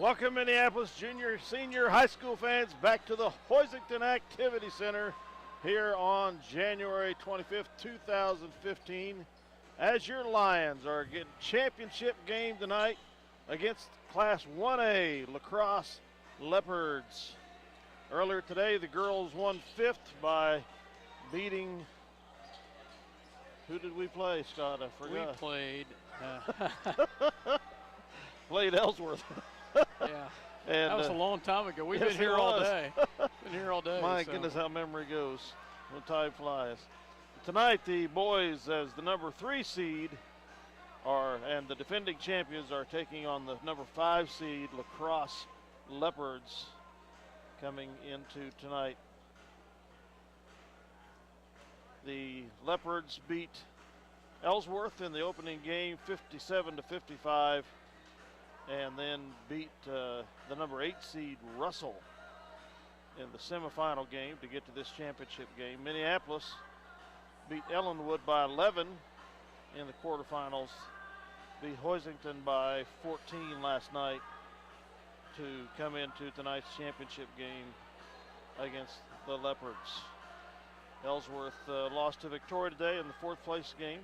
Welcome, Minneapolis junior, senior, high school fans, back to the Hoisington Activity Center here on January 25th, 2015, as your Lions are getting championship game tonight against Class 1A Lacrosse Leopards. Earlier today, the girls won fifth by beating. Who did we play, Scott? I forgot. We played. Played Ellsworth. Yeah. And, that was a long time ago. We've yes, been here all day. Been here all day. My goodness, how memory goes when time flies. Tonight, the boys, as the number 3 seed, and the defending champions are taking on the number 5 seed Lacrosse Leopards coming into tonight. The Leopards beat Ellsworth in the opening game 57-55, and then beat the number 8 seed Russell in the semifinal game to get to this championship game. Minneapolis beat Ellenwood by 11 in the quarterfinals, beat Hoisington by 14 last night to come into tonight's championship game against the Leopards. Ellsworth lost to Victoria today in the 4th place game.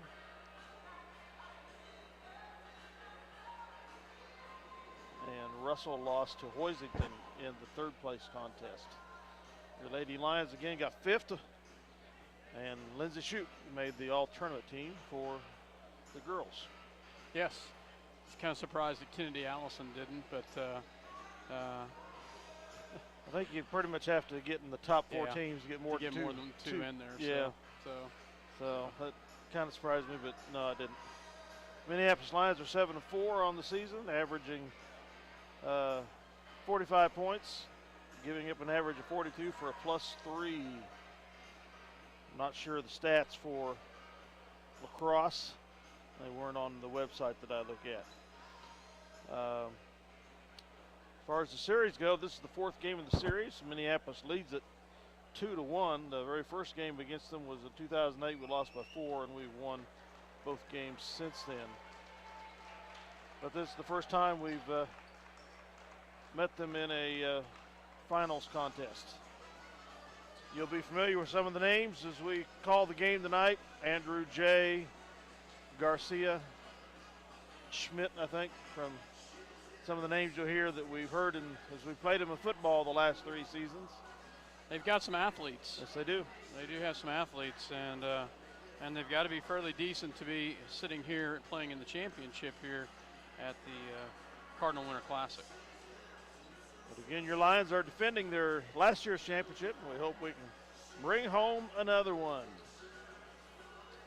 And Russell lost to Hoisington in the 3rd place contest. Your Lady Lions again got 5th, and Lindsay Shute made the all-tournament team for the girls. Yes. It's kind of surprised that Kennedy Allison didn't, but I think you pretty much have to get in the top 4 teams to get more than two in there. Yeah. So that kind of surprised me, but no, I didn't. Minneapolis Lions are 7-4 on the season, averaging 45 points, giving up an average of 42 for a +3. I'm not sure of the stats for lacrosse. They weren't on the website that I look at. As far as the series go, this is the 4th game of the series. Minneapolis leads it 2-1. The very first game against them was in 2008. We lost by 4, and we've won both games since then. But this is the first time we've met them in a finals contest. You'll be familiar with some of the names as we call the game tonight. Andrew J. Garcia, Schmidt, I think, from some of the names you'll hear that we've heard as we played them in football the last 3 seasons. They've got some athletes. Yes, they do. They do have some athletes, and they've got to be fairly decent to be sitting here playing in the championship here at the Cardinal Winter Classic. But again, your Lions are defending their last year's championship, and we hope we can bring home another one.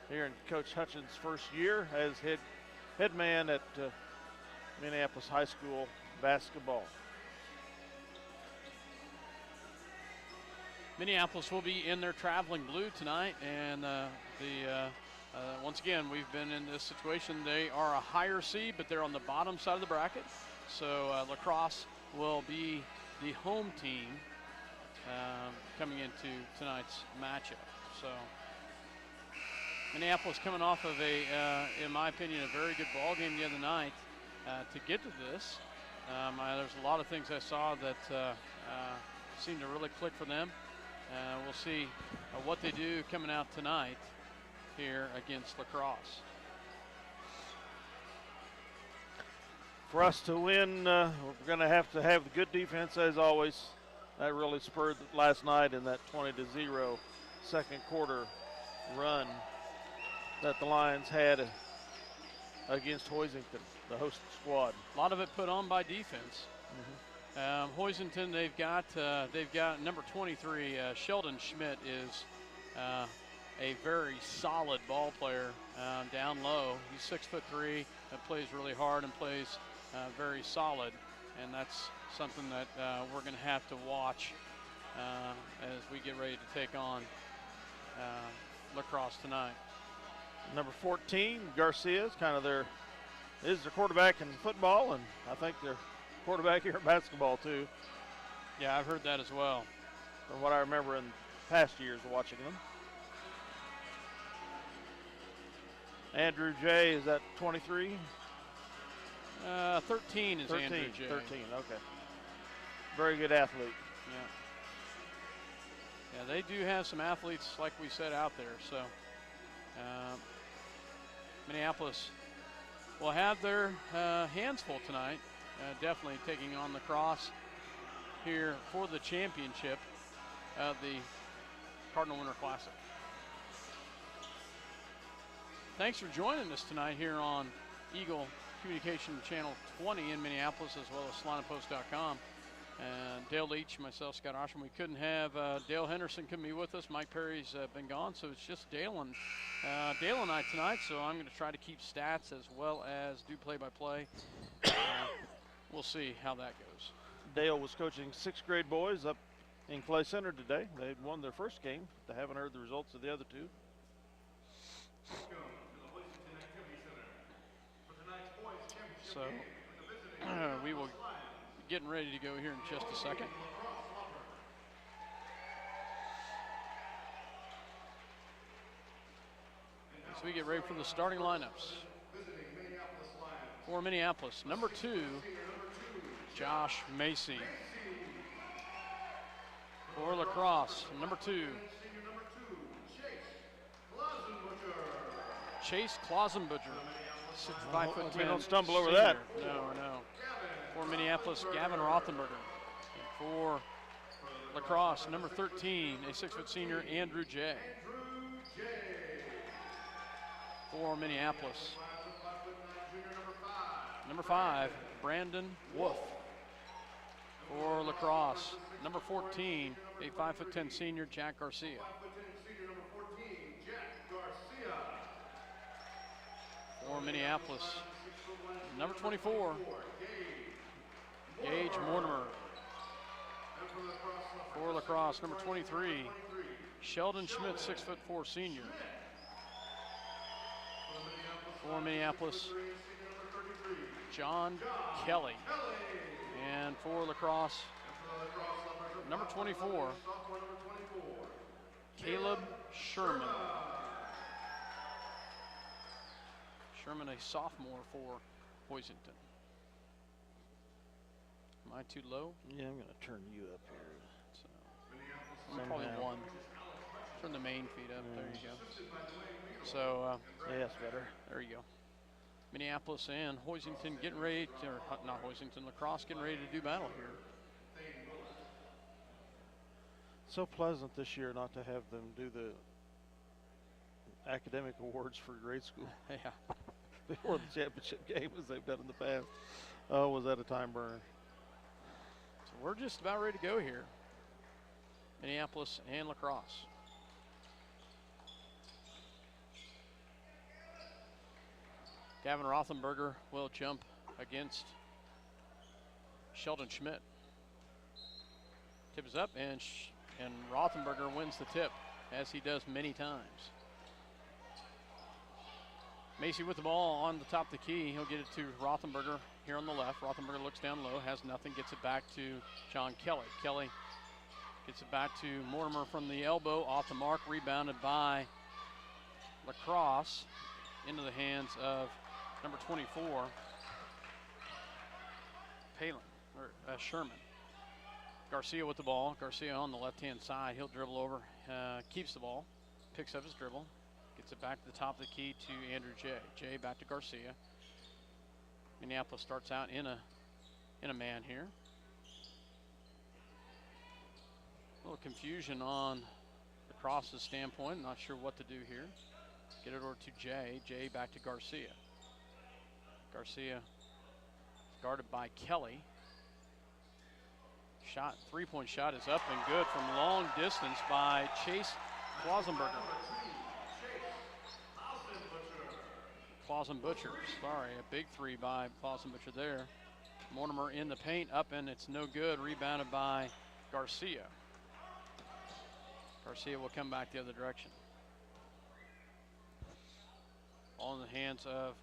Here in Coach Hutchins' first year as head man at Minneapolis High School basketball. Minneapolis will be in their traveling blue tonight, and once again, we've been in this situation. They are a higher seed, but they're on the bottom side of the bracket. So lacrosse will be the home team coming into tonight's matchup. So Minneapolis coming off of in my opinion, a very good ball game the other night to get to this. There's a lot of things I saw that seemed to really click for them. We'll see what they do coming out tonight here against lacrosse. For us to win, we're going to have the good defense as always. That really spurred last night in that 20-0 second quarter run that the Lions had against Hoisington, the host squad. A lot of it put on by defense. Hoisington, they've got number 23, Sheldon Schmidt is a very solid ball player down low. He's 6'3", and plays really hard and plays very solid, and that's something that we're going to have to watch as we get ready to take on lacrosse tonight. Number 14, Garcia, is their quarterback in football, and I think their quarterback here in basketball too. Yeah, I've heard that as well. From what I remember in past years watching them. Andrew J. is at 23. 13 is 13, Andrew J. 13, okay. Very good athlete. Yeah. Yeah, they do have some athletes, like we said, out there. So Minneapolis will have their hands full tonight. Definitely taking on the Crosse here for the championship of the Cardinal Winter Classic. Thanks for joining us tonight here on Eagle Communication Channel 20 in Minneapolis, as well as SalinaPost.com. And Dale Leach, myself, Scott Osham. We couldn't have Dale Henderson couldn't be with us. Mike Perry's been gone, so it's just Dale and I tonight. So I'm going to try to keep stats as well as do play-by-play. We'll see how that goes. Dale was coaching 6th grade boys up in Clay Center today. They won their first game. They haven't heard the results of the other two. So we will be getting ready to go here in just a second. So we get ready for the starting lineups. For Minneapolis, number 2, Josh Macy. For La Crosse, number 2, Chase Clausenbutcher, 5'10". We don't stumble over senior. that. No. For Minneapolis, Gavin Rothenberger. And for La Crosse, number 13, a 6-foot senior, Andrew J. For Minneapolis, number 5, Brandon Wolf. For La Crosse, number 14, a 5'10" senior, Jack Garcia. For Minneapolis, number 24, Gage Mortimer. For La Crosse, number 23, Sheldon Schmidt, 6'4" senior. For Minneapolis, John Kelly. And for La Crosse, number 24, Caleb Sherman. Sherman, a sophomore for Hoisington. Am I too low? Yeah, I'm going to turn you up here. So, probably 1. Turn the main feed up. There you go. So, yeah, that's better. There you go. Minneapolis and Hoisington getting ready, or not Hoisington, La Crosse getting ready to do battle here. So pleasant this year not to have them do the academic awards for grade school. Yeah. Before the championship game, as they've done in the past. Oh, was that a time burner? So we're just about ready to go here. Minneapolis and La Crosse. Gavin Rothenberger will jump against Sheldon Schmidt. Tip is up, and Rothenberger wins the tip, as he does many times. Macy with the ball on the top of the key. He'll get it to Rothenberger here on the left. Rothenberger looks down low, has nothing, gets it back to John Kelly. Kelly gets it back to Mortimer from the elbow, off the mark, rebounded by La Crosse into the hands of number 24, Sherman. Garcia with the ball. Garcia on the left-hand side. He'll dribble over, keeps the ball, picks up his dribble, gets it back to the top of the key to Andrew J. J back to Garcia. Minneapolis starts out in a man here. A little confusion on the Crosse's standpoint. Not sure what to do here. Get it over to J. J back to Garcia. Garcia guarded by Kelly. Shot, 3-point shot is up and good from long distance by Chase Clausenberger. Clausenbutcher, sorry, a big 3 by Clausenbutcher there. Mortimer in the paint, up and it's no good, rebounded by Garcia. Garcia will come back the other direction. All in the hands of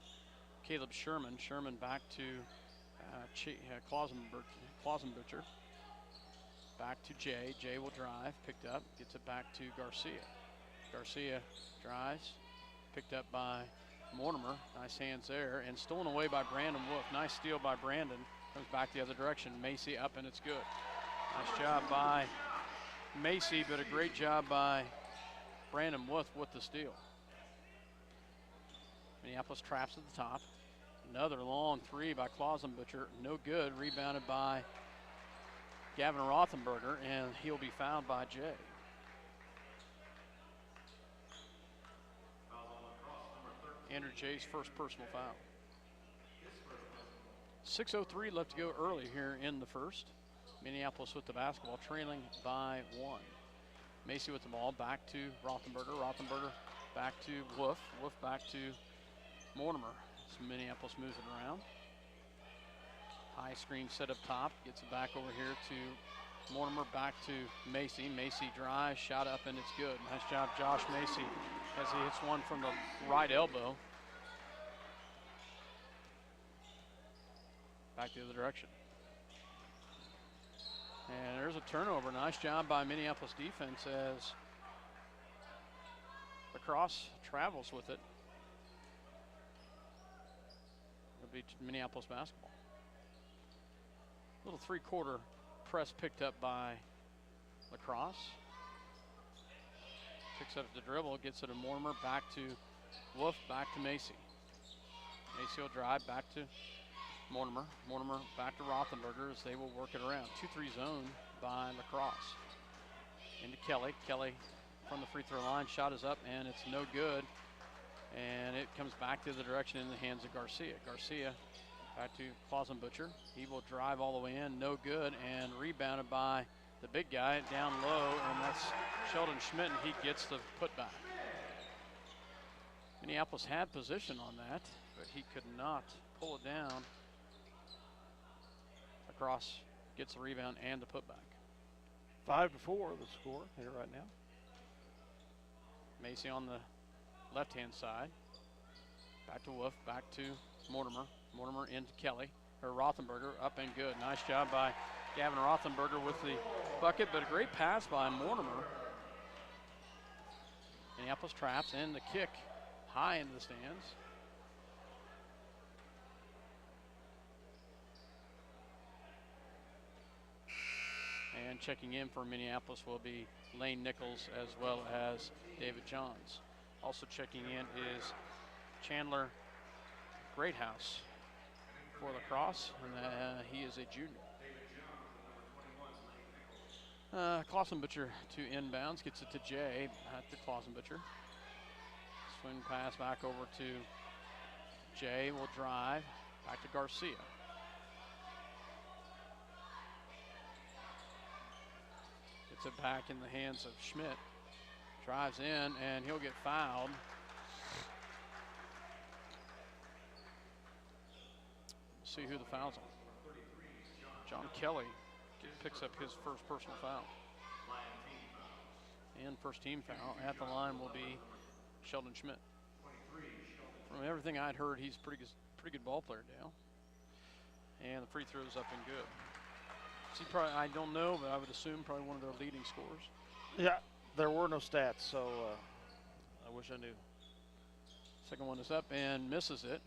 Caleb Sherman. Sherman back to Clausenbutcher. Back to Jay. Jay will drive, picked up, gets it back to Garcia. Garcia drives, picked up by Mortimer, nice hands there, and stolen away by Brandon Wolf. Nice steal by Brandon. Comes back the other direction. Macy up, and it's good. Nice job by Macy, but a great job by Brandon Wolf with the steal. Minneapolis traps at the top. Another long three by Klausenbutcher. No good. Rebounded by Gavin Rothenberger, and he'll be fouled by Jay. Andrew Jay's first personal foul. 6:03 left to go early here in the first. Minneapolis with the basketball, trailing by 1. Macy with the ball, back to Rothenberger. Rothenberger back to Wolf. Wolf back to Mortimer. So Minneapolis moves it around. High screen set up top. Gets it back over here to Mortimer, back to Macy. Macy drives, shot up, and it's good. Nice job, Josh Macy, as he hits one from the right elbow. Back the other direction. And there's a turnover. Nice job by Minneapolis defense as the Crosse travels with it. It'll be Minneapolis basketball. Little three-quarter press picked up by Crosse. Picks up the dribble, gets it to Mortimer, back to Wolf, back to Macy. Macy will drive back to Mortimer. Mortimer back to Rothenberger as they will work it around. 2-3 zone by Crosse. Into Kelly. Kelly from the free throw line. Shot is up and it's no good. And it comes back to the direction in the hands of Garcia. Garcia back to Klausenbutcher. He will drive all the way in. No good. And rebounded by the big guy down low. And that's Sheldon Schmidt, and he gets the putback. Minneapolis had position on that, but he could not pull it down. Crosse gets the rebound and the putback. 5-4 the score here right now. Macy on the left-hand side. Back to Wolf, back to Mortimer. Mortimer into Kelly, or Rothenberger, up and good. Nice job by Gavin Rothenberger with the bucket, but a great pass by Mortimer. Minneapolis traps and the kick high into the stands. And checking in for Minneapolis will be Lane Nichols as well as David Johns. Also checking in is Chandler Greathouse for the Crosse, and he is a junior. Klausenbutcher to inbounds, gets it to Jay, back to Klausenbutcher. Swing pass back over to Jay, will drive, back to Garcia. Gets it back in the hands of Schmidt. Drives in, and he'll get fouled. See who the foul's on. John Kelly picks up his first personal foul. And first team foul at the line will be Sheldon Schmidt. From everything I'd heard, he's pretty good ball player, Dale. And the free throw's up and good. So probably, I don't know, but I would assume probably one of their leading scorers. Yeah, there were no stats, so I wish I knew. Second one is up and misses it.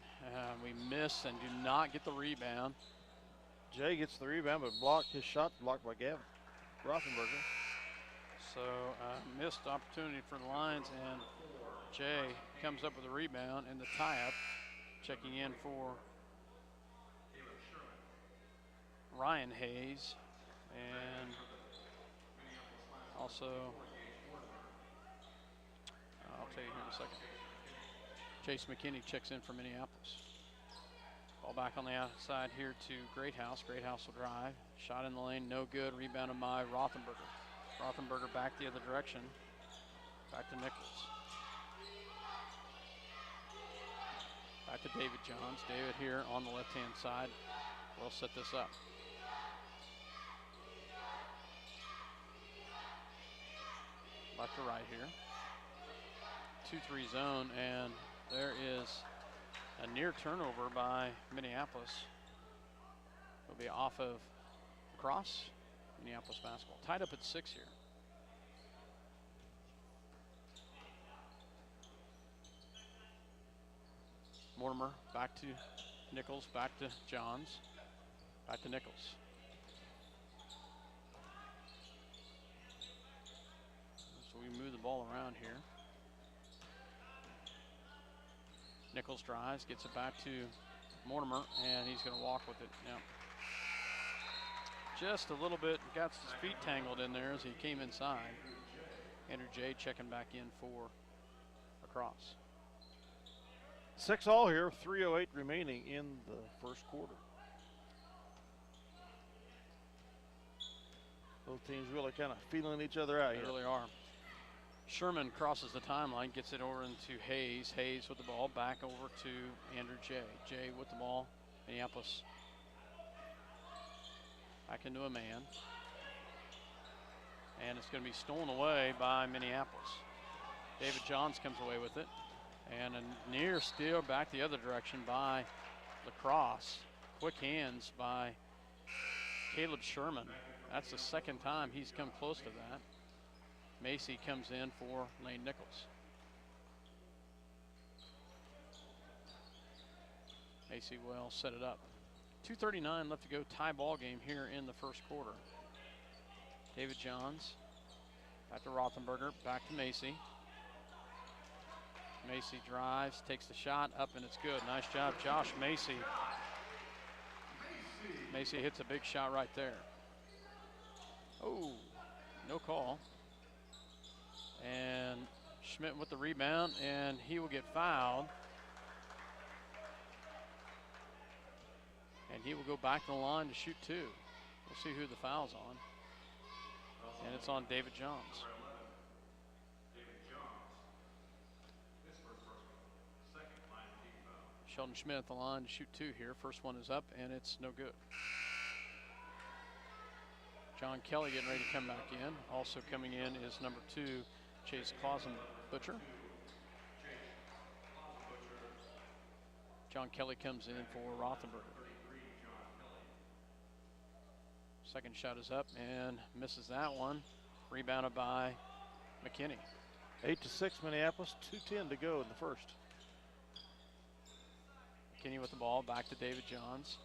We miss and do not get the rebound. Jay gets the rebound, but blocked. His shot blocked by Gavin Rothenberger. So missed opportunity for the Lions, and Jay comes up with a rebound and the tie-up. Checking in for Ryan Hayes, and also, I'll tell you here in a second. Chase McKinney checks in for Minneapolis. Ball back on the outside here to Greathouse. Greathouse will drive. Shot in the lane, no good. Rebounded by Rothenberger. Rothenberger back the other direction. Back to Nichols. Back to David Johns. David here on the left-hand side. We'll set this up. Left to right here. 2-3 zone, and there is a near turnover by Minneapolis. It'll be off of Crosse. Minneapolis basketball. Tied up at 6 here. Mortimer back to Nichols, back to Johns, back to Nichols. So we move the ball around here. Nichols drives, gets it back to Mortimer, and he's going to walk with it. Yeah. Just a little bit, got his feet tangled in there as he came inside. Andrew J checking back in for a Crosse. 6-all here, 3:08 remaining in the first quarter. Both teams really kind of feeling each other out They here. really are. Sherman crosses the timeline, gets it over into Hayes. Hayes with the ball, back over to Andrew J. J with the ball, Minneapolis. Back into a man. And it's going to be stolen away by Minneapolis. David Johns comes away with it. And a near steal back the other direction by Crosse. Quick hands by Caleb Sherman. That's the second time he's come close to that. Macy comes in for Lane Nichols. Macy will set it up. 2:39 left to go, tie ball game here in the first quarter. David Johns, back to Rothenberger, back to Macy. Macy drives, takes the shot up, and it's good. Nice job, Josh Macy. Macy hits a big shot right there. Oh, no call. And Schmidt with the rebound, and he will get fouled. And he will go back to the line to shoot two. We'll see who the foul's on. And it's on David Johns. Sheldon Schmidt at the line to shoot two here. First one is up, and it's no good. John Kelly getting ready to come back in. Also coming in is number 2, Chase Butcher. John Kelly comes in for Rothenberger. Second shot is up and misses that one. Rebounded by McKinney. 8-6 Minneapolis, 2:10 to go in the first. McKinney with the ball, back to David Johns.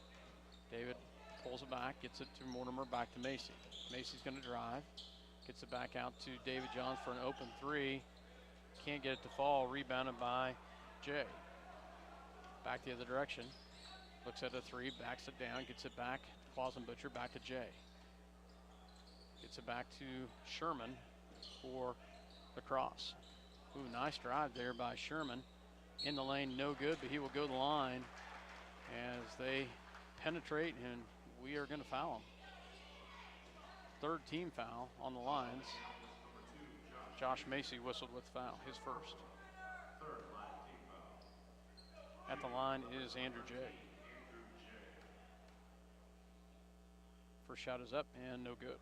David pulls it back, gets it to Mortimer, back to Macy. Macy's going to drive, gets it back out to David Johns for an open three. Can't get it to fall, rebounded by Jay. Back the other direction, looks at a three, backs it down, gets it back. Butcher back to Jay. Gets it back to Sherman for the Crosse. Ooh, nice drive there by Sherman. In the lane, no good, but he will go to the line as they penetrate, and we are going to foul him. Third team foul on the lines. Josh Macy whistled with foul, his first. At the line is Andrew J. First shot is up and no good.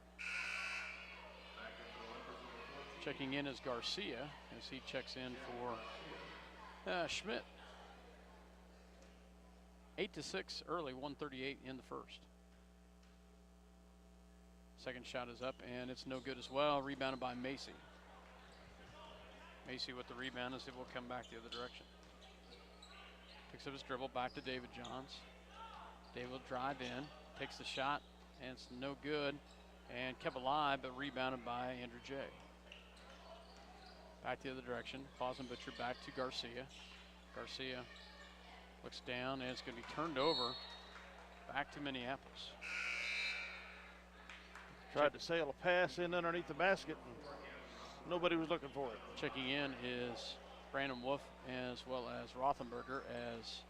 Checking in is Garcia as he checks in for Schmidt. 8-6 early, 1:38 in the first. Second shot is up and it's no good as well. Rebounded by Macy. Macy with the rebound as it will come back the other direction. Picks up his dribble, back to David Johns. David will drive in, takes the shot, and it's no good. And kept alive, but rebounded by Andrew J. Back the other direction. Butcher back to Garcia. Garcia looks down, and it's going to be turned over. Back to Minneapolis. Tried to sail a pass in underneath the basket, and nobody was looking for it. Checking in is Brandon Wolf as well as Rothenberger, as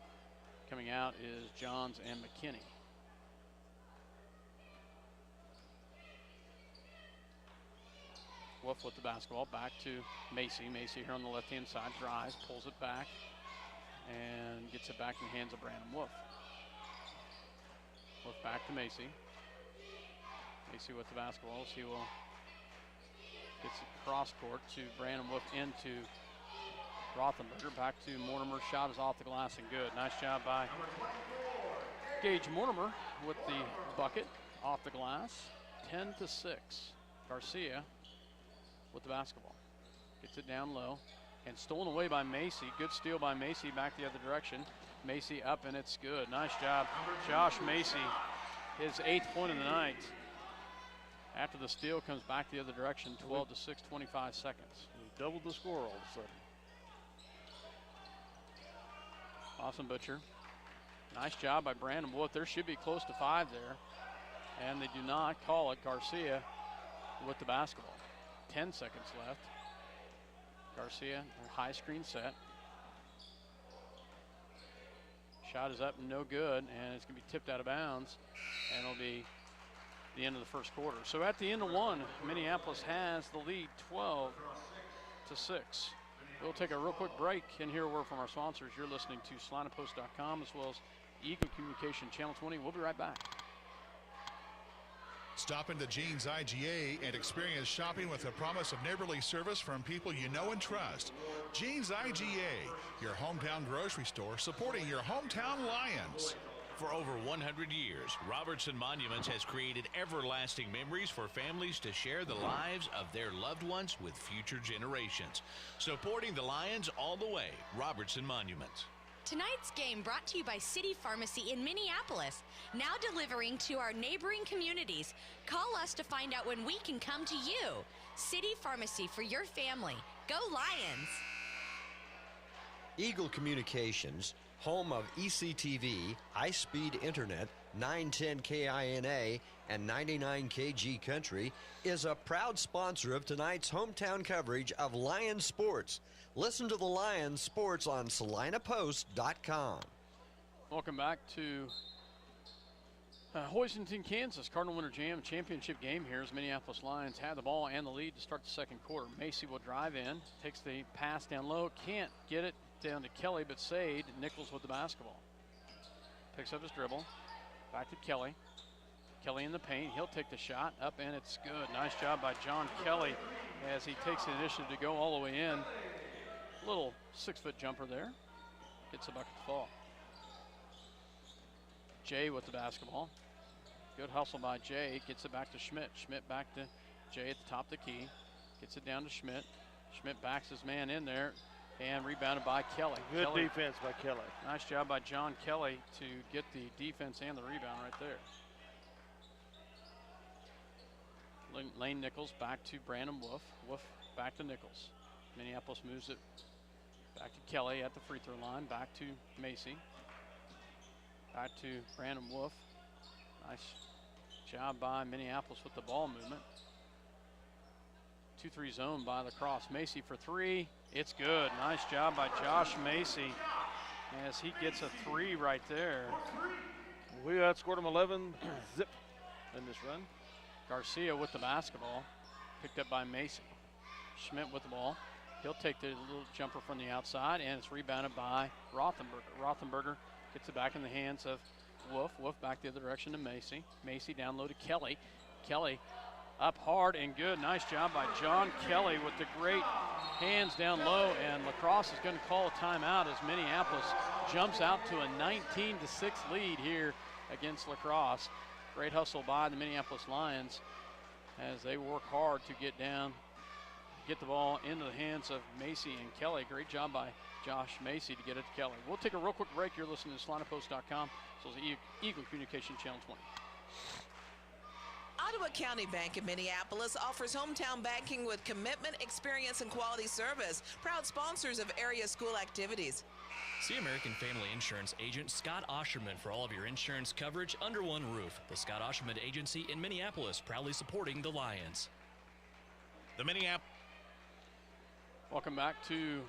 coming out is Johns and McKinney. Wolf with the basketball, back to Macy. Macy here on the left-hand side, drives, pulls it back, and gets it back in the hands of Brandon Wolf. Wolf back to Macy. Macy with the basketball, he will get it cross court to Brandon Wolf into Rothenberger. Back to Mortimer, shot is off the glass and good. Nice job by Gage Mortimer with the bucket off the glass. 10-6. Garcia with the basketball. Gets it down low and stolen away by Macy. Good steal by Macy, back the other direction. Macy up, and it's good. Nice job, Josh Macy, his 8th point of the night. After the steal, comes back the other direction, 12-6, 25 seconds. We doubled the score all of a sudden. Awesome Butcher. Nice job by Brandon Wood. There should be close to 5 there, and they do not call it. Garcia with the basketball. 10 seconds left. Garcia, high screen set. Shot is up, no good, and it's going to be tipped out of bounds, and it'll be the end of the first quarter. So at the end of one, Minneapolis has the lead 12-6. We'll take a real quick break and hear a word from our sponsors. You're listening to SalinaPost.com as well as Eagle Communication Channel 20. We'll be right back. Stop into Jean's IGA and experience shopping with a promise of neighborly service from people you know and trust. Jean's IGA, your hometown grocery store supporting your hometown Lions. For over 100 years, Robertson Monuments has created everlasting memories for families to share the lives of their loved ones with future generations. Supporting the Lions all the way, Robertson Monuments. Tonight's game brought to you by City Pharmacy in Minneapolis, now delivering to our neighboring communities. Call us to find out when we can come to you. City Pharmacy for your family. Go Lions! Eagle Communications, home of ECTV, high-speed internet, 910 KINA, and 99 KG Country, is a proud sponsor of tonight's hometown coverage of Lions sports. Listen to the Lions sports on SalinaPost.com. Welcome back to Hoisington, Kansas. Cardinal Winter Jam championship game here as Minneapolis Lions had the ball and the lead to start the second quarter. Macy will drive in, takes the pass down low, can't get it down to Kelly, but Sade. Nichols with the basketball. Picks up his dribble, back to Kelly. Kelly in the paint, he'll take the shot, up and it's good. Nice job by John Kelly as he takes the initiative to go all the way in. Little 6-foot jumper there. Gets the bucket to fall. Jay with the basketball. Good hustle by Jay. Gets it back to Schmidt. Schmidt back to Jay at the top of the key. Gets it down to Schmidt. Schmidt backs his man in there and rebounded by Kelly. Good Kelly, defense by Kelly. Nice job by John Kelly to get the defense and the rebound right there. Lane Nichols back to Brandon Wolf. Wolf back to Nichols. Minneapolis moves it back to Kelly at the free throw line. Back to Macy. Back to Brandon Wolf. Nice job by Minneapolis with the ball movement. 2-3 zone by Crosse. Macy for 3. It's good. Nice job by Josh Macy as he gets a 3 right there. We outscored him 11 zip in this run. Garcia with the basketball. Picked up by Macy. Schmidt with the ball. He'll take the little jumper from the outside, and it's rebounded by Rothenberger. Rothenberger gets it back in the hands of Wolf. Wolf back the other direction to Macy. Macy down low to Kelly. Kelly up hard and good. Nice job by John Kelly with the great hands down low, and Crosse is going to call a timeout as Minneapolis jumps out to a 19-6 lead here against Crosse. Great hustle by the Minneapolis Lions as they work hard to get the ball into the hands of Macy and Kelly. Great job by Josh Macy to get it to Kelly. We'll take a real quick break. You're listening to SalinaPost.com. So it's the Eagle Communication Channel 20. Ottawa County Bank in Minneapolis offers hometown banking with commitment, experience, and quality service. Proud sponsors of area school activities. See American Family Insurance agent Scott Osherman for all of your insurance coverage under one roof. The Scott Osherman Agency in Minneapolis, proudly supporting the Lions. The Minneapolis. Welcome back to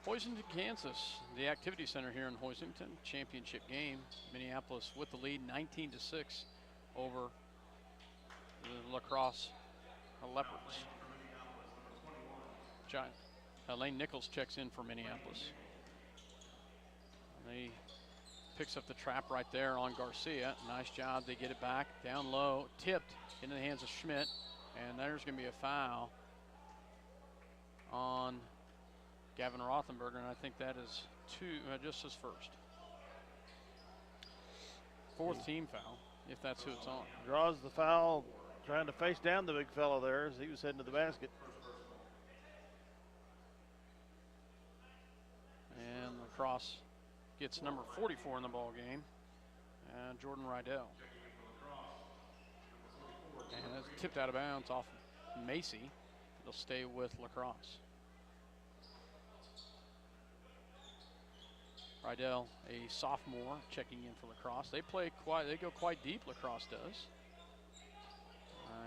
Hoisington, Kansas, the activity center here in Hoisington. Championship game. Minneapolis with the lead 19-6 over the Crosse Leopards. Lane Nichols checks in for Minneapolis. And he picks up the trap right there on Garcia. Nice job. They get it back down low, tipped into the hands of Schmidt, and there's going to be a foul on Gavin Rothenberger, and I think that is just his first. Fourth team foul, if that's who it's on. Draws the foul, trying to face down the big fellow there as he was heading to the basket. And Crosse gets number 44 in the ball game, Jordan Rydell. And it's tipped out of bounds off Macy. It'll stay with Lacrosse. Rydell, a sophomore, checking in for Lacrosse. They go quite deep, Lacrosse does.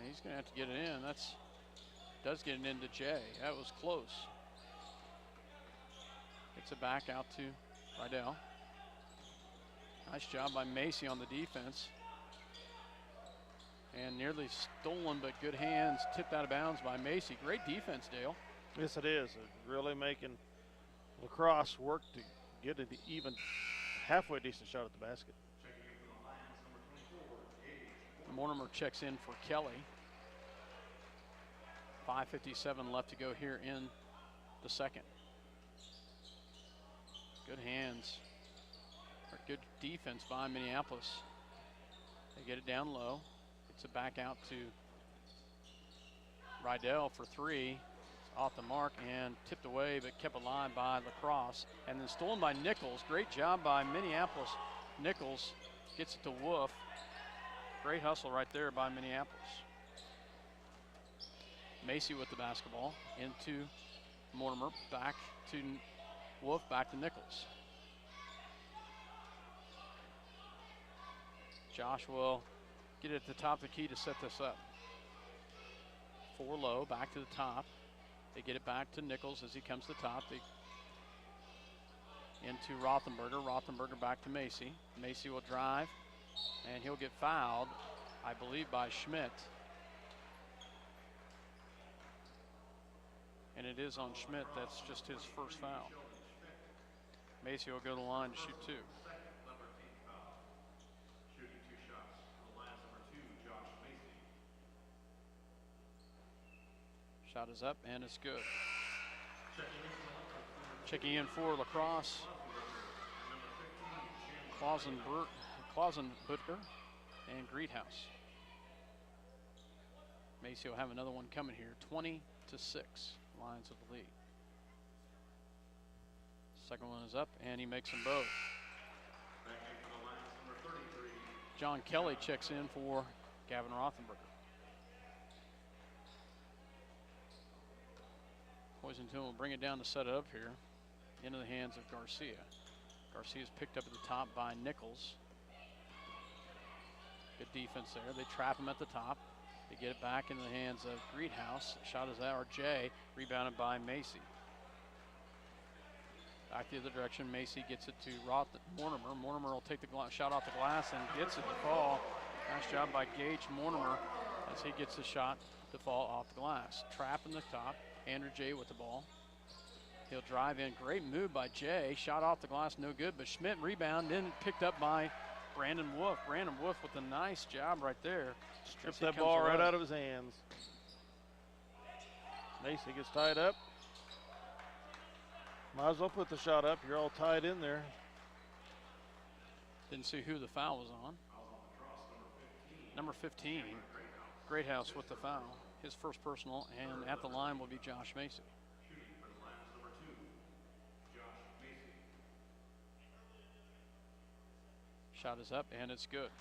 He's going to have to get it in. Does get it into Jay. That was close. Gets it back out to Rydell. Nice job by Macy on the defense. And nearly stolen, but good hands. Tipped out of bounds by Macy. Great defense, Dale. Yes, it is. Really making Lacrosse work to get an even halfway decent shot at the basket. Mortimer checks in for Kelly. 5:57 left to go here in the second. Good hands. Or good defense by Minneapolis. They get it down low. Gets it back out to Rydell for three. It's off the mark and tipped away, but kept alive by Lacrosse. And then stolen by Nichols. Great job by Minneapolis. Nichols gets it to Wolf. Great hustle right there by Minneapolis. Macy with the basketball into Mortimer, back to Wolf, back to Nichols. Josh will get it at the top of the key to set this up. 4 low, back to the top. They get it back to Nichols as he comes to the top. Into Rothenberger. Rothenberger back to Macy. Macy will drive, and he'll get fouled, I believe, by Schmidt. And it is on Schmidt. That's just his first foul. Macy will go to the line to shoot 2. Shot is up, and it's good. Checking in for Lacrosse, Klausenbutker and Greethouse. Macy will have another one coming here. 20-6, Lions with the lead. Second one is up, and he makes them both. John Kelly checks in for Gavin Rothenberger. Poisonton will bring it down to set it up here into the hands of Garcia. Garcia's picked up at the top by Nichols. Good defense there. They trap him at the top. They get it back into the hands of Greethouse. Shot is out, or Jay, rebounded by Macy. Back the other direction. Macy gets it to Mortimer. Mortimer will take the shot off the glass and gets it to fall. Nice job by Gage Mortimer as he gets the shot to fall off the glass. Trap in the top. Andrew Jay with the ball. He'll drive in. Great move by Jay. Shot off the glass, no good, but Schmidt rebound, then picked up by Brandon Wolf. Brandon Wolf with a nice job right there. Strips that ball right out of his hands. Macy gets tied up. Might as well put the shot up. You're all tied in there. Didn't see who the foul was on. Number 15. Greathouse with the foul. His first personal, and at the line will be Josh Macy. Shot is up, and it's good.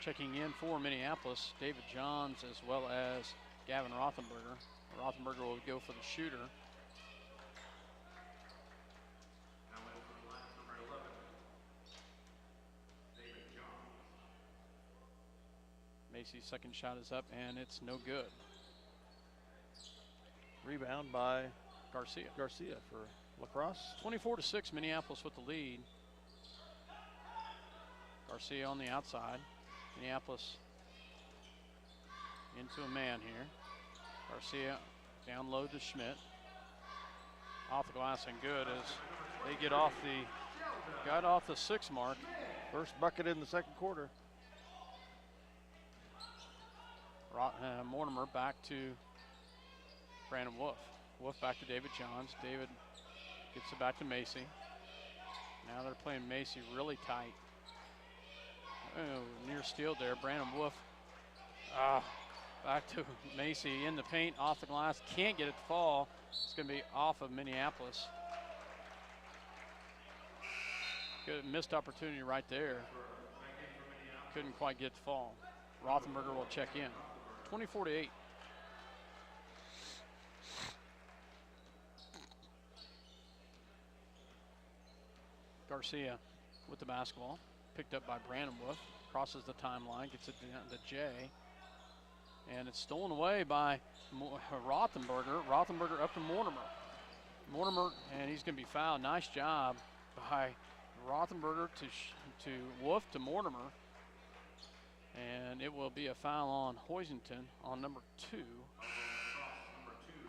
Checking in for Minneapolis, David Johns as well as Gavin Rothenberger. Rothenberger will go for the shooter. Macy's second shot is up, and it's no good. Rebound by Garcia. Garcia for Lacrosse. 24-6, Minneapolis with the lead. Garcia on the outside. Minneapolis into a man here. Garcia down low to Schmidt. Off the glass and good as they got off the 6 mark. First bucket in the second quarter. Mortimer back to Brandon Wolf. Wolf back to David Johns. David gets it back to Macy. Now they're playing Macy really tight. Oh, near steal there. Brandon Wolf back to Macy in the paint, off the glass. Can't get it to fall. It's going to be off of Minneapolis. Good missed opportunity right there. Couldn't quite get the fall. Rothenberger will check in. 24-8. Garcia with the basketball. Picked up by Brandon Wolf. Crosses the timeline, gets it down to Jay. And it's stolen away by Rothenberger. Rothenberger up to Mortimer. Mortimer, and he's going to be fouled. Nice job by Rothenberger to Wolf to Mortimer. And it will be a foul on Hoisington on number 2.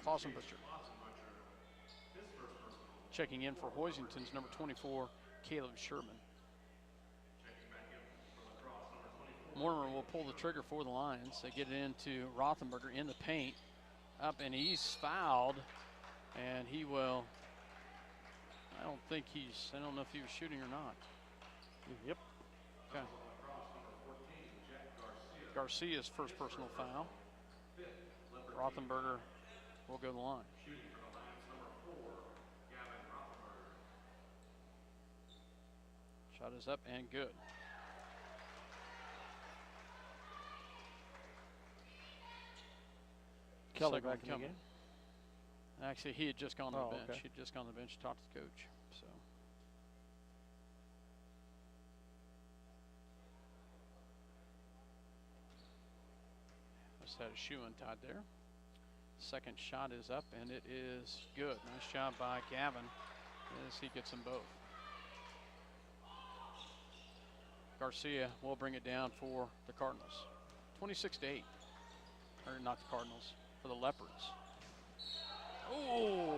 Clausenbutcher. Checking in for Hoisington's number 24, Caleb Sherman. Mortimer will pull the trigger for the Lions. They get it into Rothenberger in the paint. Up, and he's fouled. And he will, I don't know if he was shooting or not. Yep. Okay. Garcia's first personal foul. Rothenberger will go to the line. Shot is up and good. Kelly Second back in the coming. game. Actually, he had just gone to the bench. Okay. He had just gone to the bench to talk to the coach. So. Just had a shoe untied there. Second shot is up, and it is good. Nice job by Gavin as he gets them both. Garcia will bring it down for the Cardinals. 26-8. Or not the Cardinals, for the Leopards. Oh,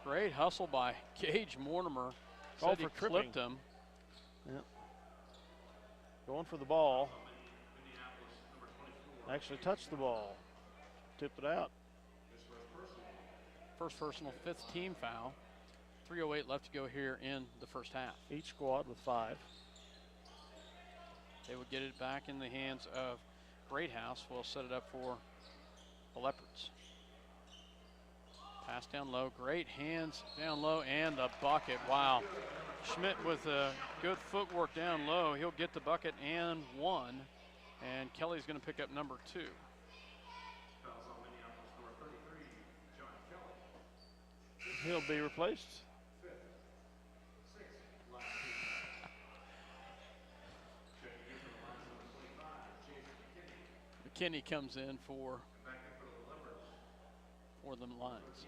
great hustle by Gage Mortimer. Called Said he for tripping. clipped him. Yep. Going for the ball. Actually touched the ball. Tipped it out. First personal, 5th team foul. 3:08 left to go here in the first half. Each squad with 5. They will get it back in the hands of Greathouse. Will set it up for the Leopards. Pass down low, great hands down low, and the bucket. Wow. Schmidt with a good footwork down low. He'll get the bucket and 1. And Kelly's going to pick up number 2. He'll be replaced. McKinney comes in for the Lions.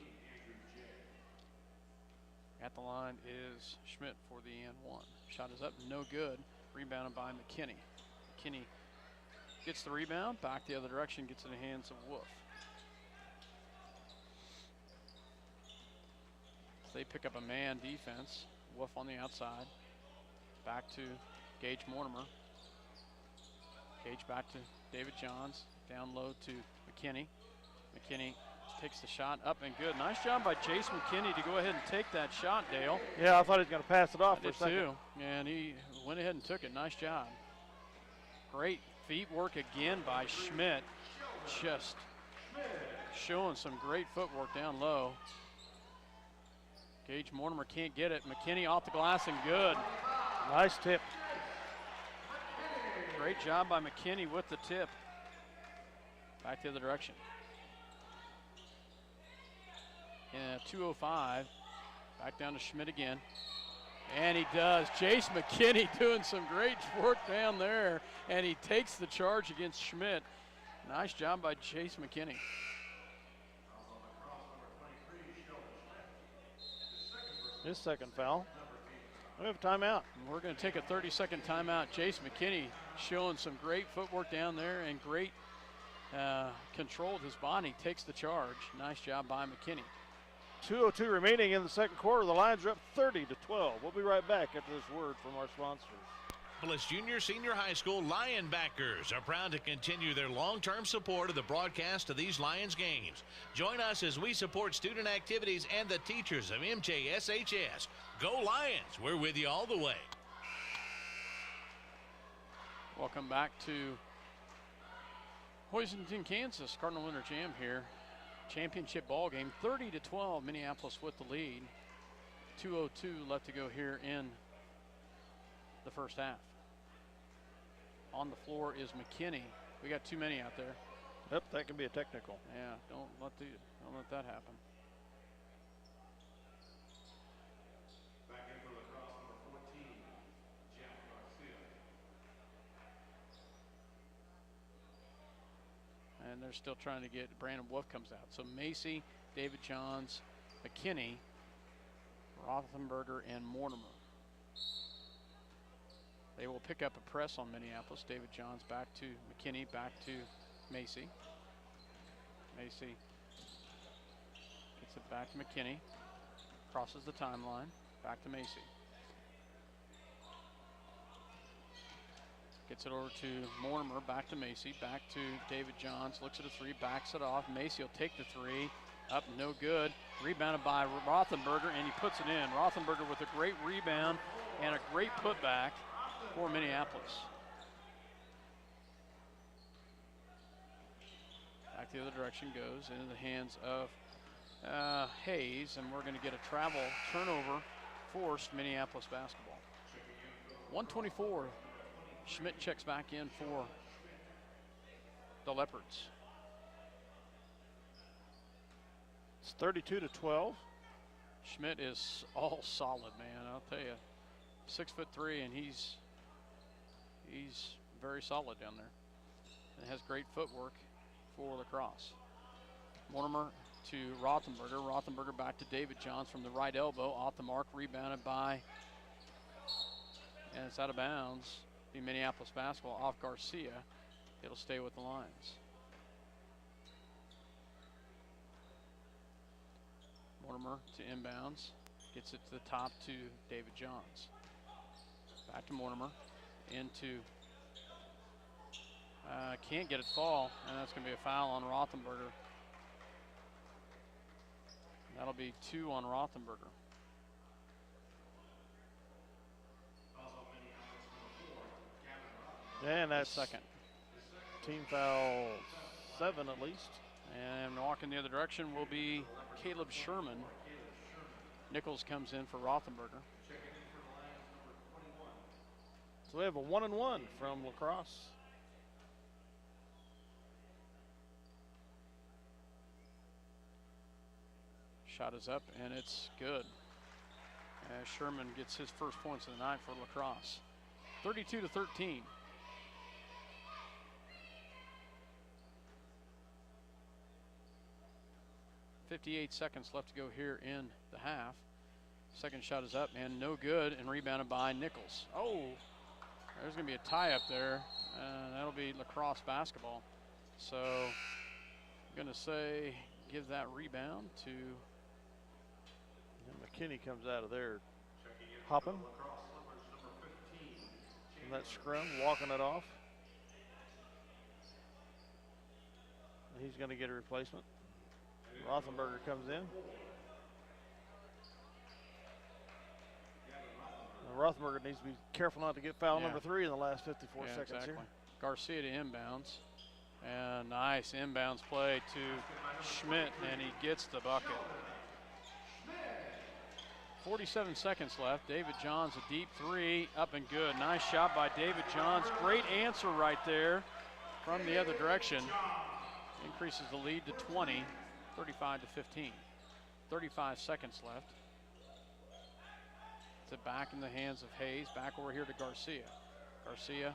At the line is Schmidt for the and 1. Shot is up, no good. Rebounded by McKinney. McKinney gets the rebound, back the other direction, gets in the hands of Wolf. So they pick up a man defense. Wolf on the outside. Back to Gage Mortimer. Gage back to David Johns. Down low to McKinney. McKinney takes the shot up and good. Nice job by Jace McKinney to go ahead and take that shot, Dale. Yeah, I thought he was going to pass it off I for a did second. too. And he went ahead and took it. Nice job. Great feet work again by Schmidt. Just showing some great footwork down low. Gage Mortimer can't get it. McKinney off the glass and good. Nice tip. Great job by McKinney with the tip. Back the other direction. Yeah, 2:05. Back down to Schmidt again. And he does. Jace McKinney doing some great work down there. And he takes the charge against Schmidt. Nice job by Jace McKinney. His second foul. We have a timeout. And we're going to take a 30-second timeout. Jace McKinney showing some great footwork down there and great control of his body. Takes the charge. Nice job by McKinney. 2:02 remaining in the second quarter. The Lions are up 30-12. We'll be right back after this word from our sponsors. Minneapolis Junior Senior High School Lionbackers are proud to continue their long-term support of the broadcast of these Lions games. Join us as we support student activities and the teachers of MJSHS. Go Lions! We're with you all the way. Welcome back to Hoisington, Kansas. Cardinal Winter Jam here. Championship ball game, 30-12. Minneapolis with the lead. 2:02 left to go here in the first half. On the floor is McKinney. We got too many out there. Yep, that can be a technical. Yeah, don't let that happen. Back in for lacrosse number 14, Jack Garcia. And they're still trying to get Brandon Wolf comes out. So Macy, David Johns, McKinney, Rothenberger, and Mortimer. They will pick up a press on Minneapolis. David Johns back to McKinney, back to Macy. Macy gets it back to McKinney. Crosses the timeline. Back to Macy. Gets it over to Mortimer. Back to Macy. Back to David Johns. Looks at a three. Backs it off. Macy will take the three. Up, no good. Rebounded by Rothenberger, and he puts it in. Rothenberger with a great rebound and a great putback for Minneapolis. Back the other direction goes into the hands of Hayes, and we're going to get a travel turnover forced Minneapolis basketball. 124. Schmidt checks back in for the Leopards. It's 32-12. Schmidt is all solid, man. I'll tell you, 6'3", and he's very solid down there, and has great footwork for lacrosse. Mortimer to Rothenberger. Rothenberger back to David Johns from the right elbow, off the mark, rebounded by, and it's out of bounds. Be Minneapolis basketball off Garcia. It'll stay with the Lions. Mortimer to inbounds, gets it to the top to David Johns. Back to Mortimer, into, can't get it fall, and that's going to be a foul on Rothenberger. That'll be 2 on Rothenberger. And that's second. Team foul 7 at least. And walking the other direction will be Caleb Sherman. Nichols comes in for Rothenberger. So we have a 1-and-1 from lacrosse. Shot is up, and it's good. Sherman gets his first points of the night for lacrosse. 32-13. .58 seconds left to go here in the half. Second shot is up and no good, and rebounded by Nichols. Oh, there's going to be a tie up there, and that'll be lacrosse basketball. So I'm going to say give that rebound to. And McKinney comes out of there hopping. And that scrum, walking it off. And he's going to get a replacement. Rothenberger comes in. And Rothenberger needs to be careful not to get foul number 3 in the last 54 seconds exactly. here. Garcia to inbounds. And nice inbounds play to Schmidt, and he gets the bucket. 47 seconds left. David Johns, a deep 3, up and good. Nice shot by David Johns. Great answer right there from the other direction. Increases the lead to 20. 35-15. 35 seconds left. It's it back in the hands of Hayes. Back over here to Garcia. Garcia,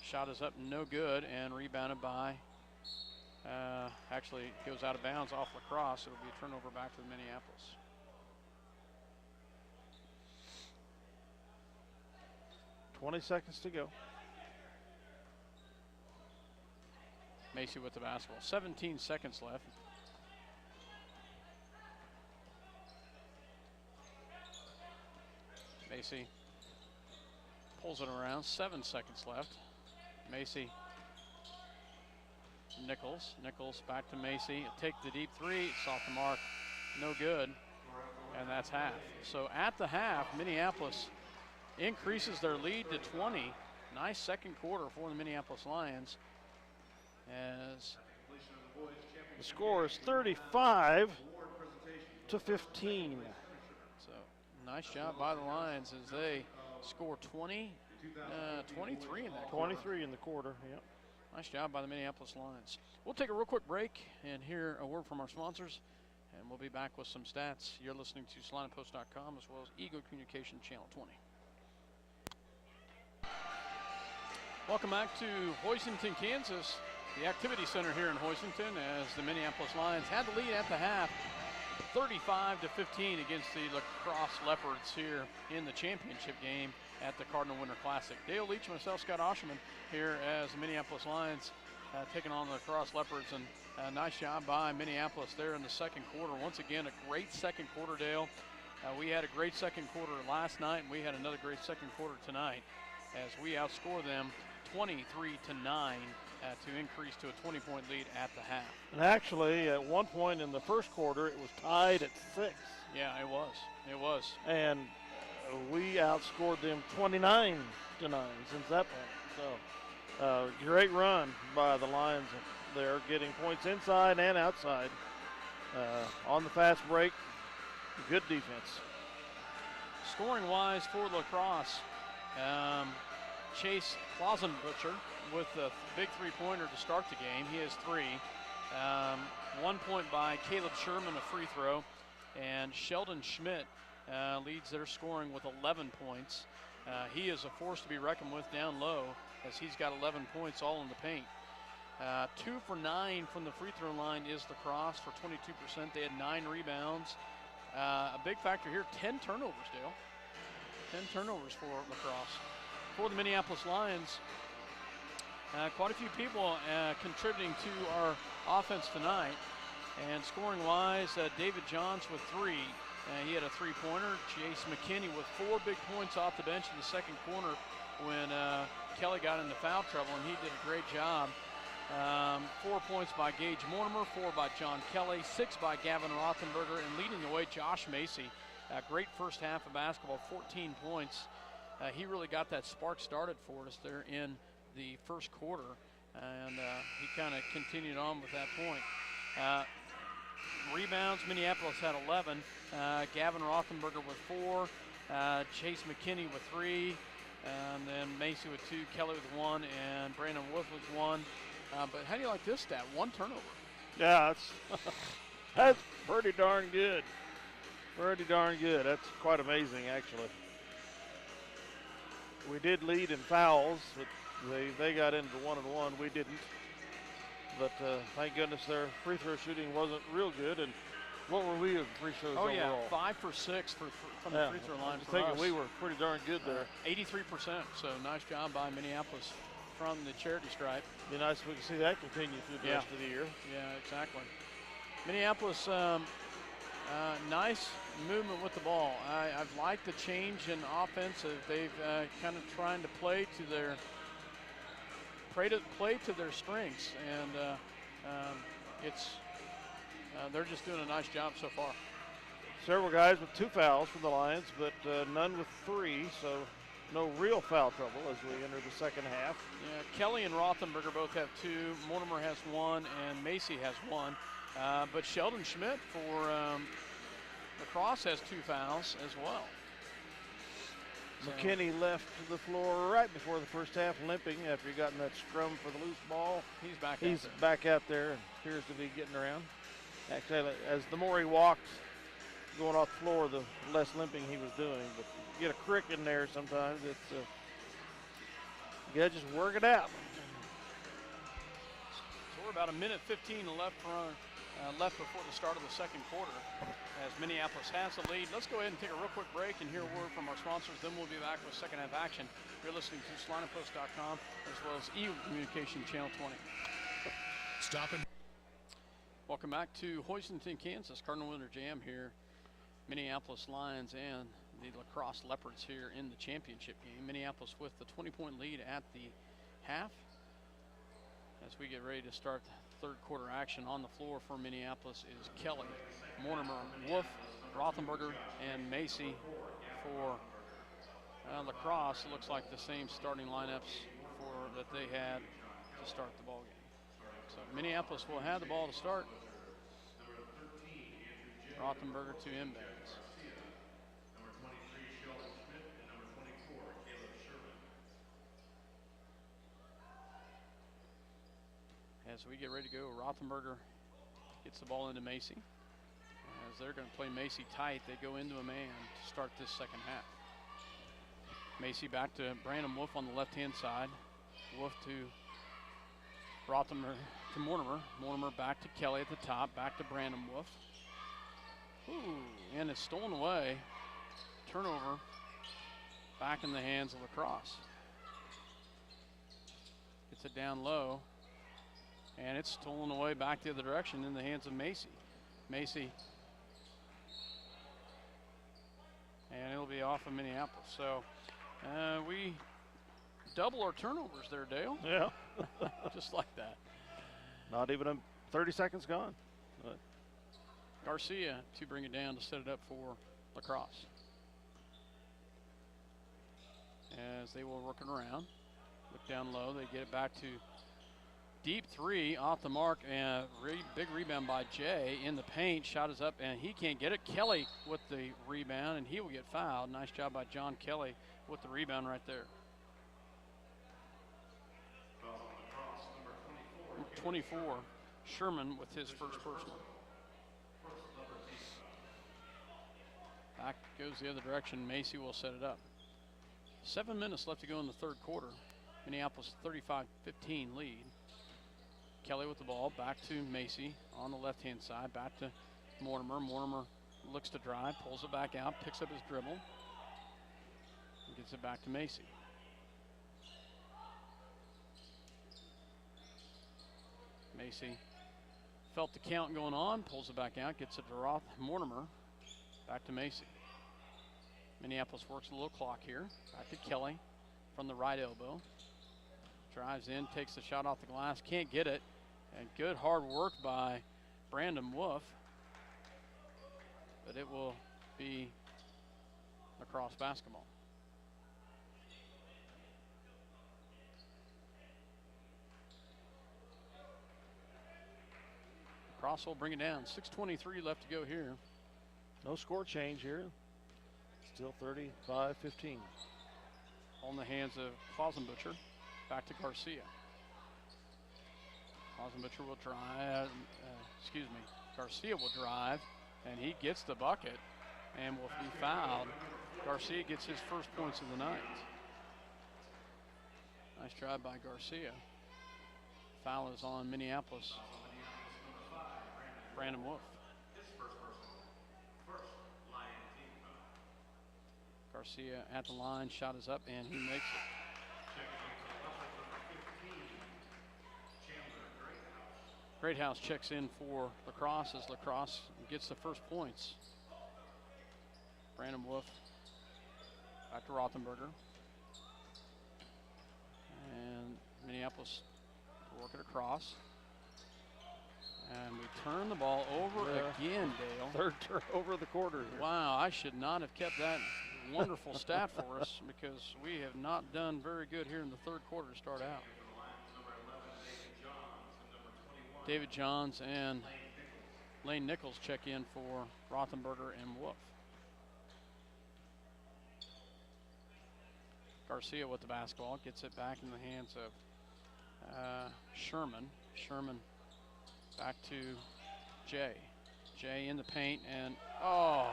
shot is up, no good, and rebounded by, actually goes out of bounds off lacrosse. It'll be a turnover back to Minneapolis. .20 seconds to go. Macy with the basketball. 17 seconds left. Macy pulls it around. 7 seconds left. Macy. Nichols. Nichols back to Macy. Take the deep 3. It's off the mark. No good. And that's half. So at the half, Minneapolis increases their lead to 20. Nice second quarter for the Minneapolis Lions. As the score is 35-15. So nice job by the Lions as they score 23 in that quarter. 23 in the quarter, yep. Nice job by the Minneapolis Lions. We'll take a real quick break and hear a word from our sponsors, and we'll be back with some stats. You're listening to SalinaPost.com as well as Eagle Communication Channel 20. Welcome back to Hoisington, Kansas, the Activity Center here in Hoisington, as the Minneapolis Lions had the lead at the half, 35-15 against the La Crosse Leopards here in the championship game at the Cardinal Winter Classic. Dale Leach, myself, Scott Osherman here as the Minneapolis Lions taking on the La Crosse Leopards, and a nice job by Minneapolis there in the second quarter. Once again, a great second quarter, Dale. We had a great second quarter last night, and we had another great second quarter tonight as we outscore them 23-9 to increase to a 20-point lead at the half. And actually, at one point in the first quarter, it was tied at 6. Yeah, it was. It was. And we outscored them 29-9 since that point. So, great run by the Lions there, getting points inside and outside. On the fast break, good defense. Scoring-wise for La Crosse, Chase Klausenbutcher with a big three-pointer to start the game. He has 3. 1 point by Caleb Sherman, a free throw. And Sheldon Schmidt leads their scoring with 11 points. He is a force to be reckoned with down low, as he's got 11 points all in the paint. 2 for 9 from the free throw line is La Crosse for 22%. They had 9 rebounds. A big factor here, 10 turnovers, Dale. 10 turnovers for La Crosse. For the Minneapolis Lions, quite a few people contributing to our offense tonight. And scoring-wise, David Johns with 3. He had a three-pointer. Jace McKinney with 4 big points off the bench in the second quarter when Kelly got into foul trouble, and he did a great job. 4 points by Gage Mortimer, 4 by John Kelly, 6 by Gavin Rothenberger, and leading the way, Josh Macy. Great first half of basketball, 14 points. He really got that spark started for us there in the first quarter, and he kind of continued on with that point. Rebounds, Minneapolis had 11. Gavin Rothenberger with 4. Chase McKinney with 3. And then Macy with 2. Kelly with 1. And Brandon Wolf with 1. But how do you like this stat? 1 turnover. Yeah, that's pretty darn good. Pretty darn good. That's quite amazing, actually. We did lead in fouls, but they got into 1-and-1. We didn't. But thank goodness their free throw shooting wasn't real good. And what were we in free throws overall? Yeah, 5 for 6 from the free throw line for us. We were pretty darn good there. 83%, so nice job by Minneapolis from the charity stripe. Be nice if we could see that continue through the rest of the year. Yeah, exactly. Minneapolis, nice movement with the ball. I've liked the change in offense. They've kind of trying to play to their strengths, and they're just doing a nice job so far. Several guys with 2 fouls for the Lions, but none with 3, so no real foul trouble as we enter the second half. Yeah, Kelly and Rothenberger both have 2. Mortimer has 1, and Macy has 1. But Sheldon Schmidt for La Crosse has 2 fouls as well. McKinney left the floor right before the first half, limping after he got in that scrum for the loose ball. He's back out there and appears to be getting around. Actually, as the more he walked going off the floor, the less limping he was doing. But you get a crick in there sometimes. It's you gotta just work it out. So we're about 1:15 left before the start of the second quarter, as Minneapolis has the lead. Let's go ahead and take a real quick break and hear a word from our sponsors. Then we'll be back with second half action. You're listening to SalinaPost.com as well as Eagle Communication Channel 20. Welcome back to Hoisington, Kansas. Cardinal Winter Jam here. Minneapolis Lions and the La Crosse Leopards here in the championship game. Minneapolis with the 20-point lead at the half. As we get ready to start third quarter action, on the floor for Minneapolis is Kelly, Mortimer, Wolf, Rothenberger, and Macy. For La Crosse, it looks like the same starting lineups that they had to start the ball game. So Minneapolis will have the ball to start. Rothenberger to inbounds. As we get ready to go, Rothenberger gets the ball into Macy. As they're going to play Macy tight, they go into a man to start this second half. Macy back to Brandon Wolf on the left-hand side. Wolf to Rothenberger to Mortimer. Mortimer back to Kelly at the top, back to Brandon Wolf. Ooh, and it's stolen away. Turnover back in the hands of Lacrosse. Gets it down low, and it's stolen away back the other direction in the hands of Macy. Macy, and it'll be off of Minneapolis. So we double our turnovers there, Dale. Yeah. Just like that. Not even 30 seconds gone. But Garcia to bring it down to set it up for Lacrosse. As they will work it around. Look down low. They get it back to deep three off the mark. And big rebound by Jay in the paint. Shot is up and he can't get it. Kelly with the rebound and he will get fouled. Nice job by John Kelly with the rebound right there. 24, Sherman with his first personal. Back goes the other direction. Macy will set it up. 7 minutes left to go in the third quarter. Minneapolis 35-15 lead. Kelly with the ball, back to Macy on the left-hand side, back to Mortimer. Mortimer looks to drive, pulls it back out, picks up his dribble, and gets it back to Macy. Macy felt the count going on, pulls it back out, gets it to Mortimer, back to Macy. Minneapolis works a little clock here. Back to Kelly from the right elbow. Drives in, takes the shot off the glass, can't get it. And good hard work by Brandon Wolf. But it will be Lacrosse basketball. Crosse will bring it down. 6:23 left to go here. no score change here. Still 35-15. On the hands of Klausenbutcher. Back to Garcia. Klausenbutcher will drive. Garcia will drive, and he gets the bucket and will be fouled. Garcia gets his first points of the night. Nice drive by Garcia. Foul is on Minneapolis. Brandon Wolf. Garcia at the line, shot is up, and he makes it. Greathouse checks in for Lacrosse as Lacrosse gets the first points. Brandon Wolf back to Rothenberger. And Minneapolis to work it across. And we turn the ball over again, Dale. Third turnover of the quarter here. Wow, I should not have kept that wonderful stat for us because we have not done very good here in the third quarter to start out. David Johns and Lane Nichols check in for Rothenberger and Wolf. Garcia with the basketball, gets it back in the hands of Sherman. Sherman back to Jay. Jay in the paint and oh,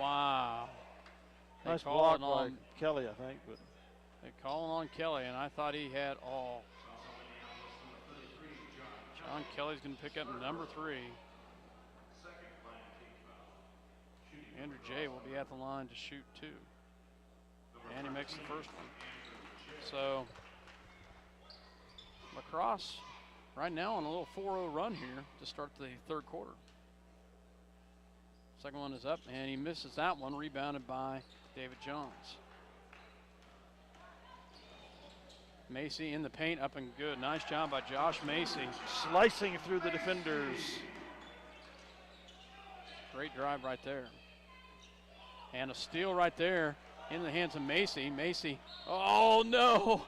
wow. Nice block by Kelly, I think. But they calling on Kelly, and I thought he had all. John Kelly's going to pick up number 3. Andrew Jay will be at the line to shoot 2. And he makes the first one. So Lacrosse right now on a little 4-0 run here to start the third quarter. Second one is up, and he misses that one, rebounded by David Jones. Macy in the paint, up and good. Nice job by Josh Macy. Slicing through the defenders. Great drive right there. And a steal right there in the hands of Macy. Macy, oh no.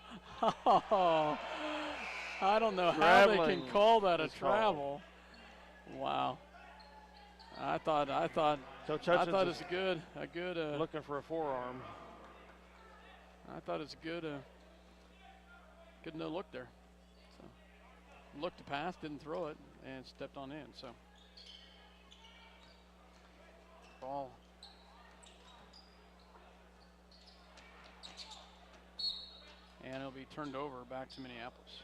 I don't know how they can call that a travel. Wow. I thought it's a good looking for a forearm. I thought it's a good no look there. So looked to pass, didn't throw it, and stepped on in. So ball. And it'll be turned over back to Minneapolis.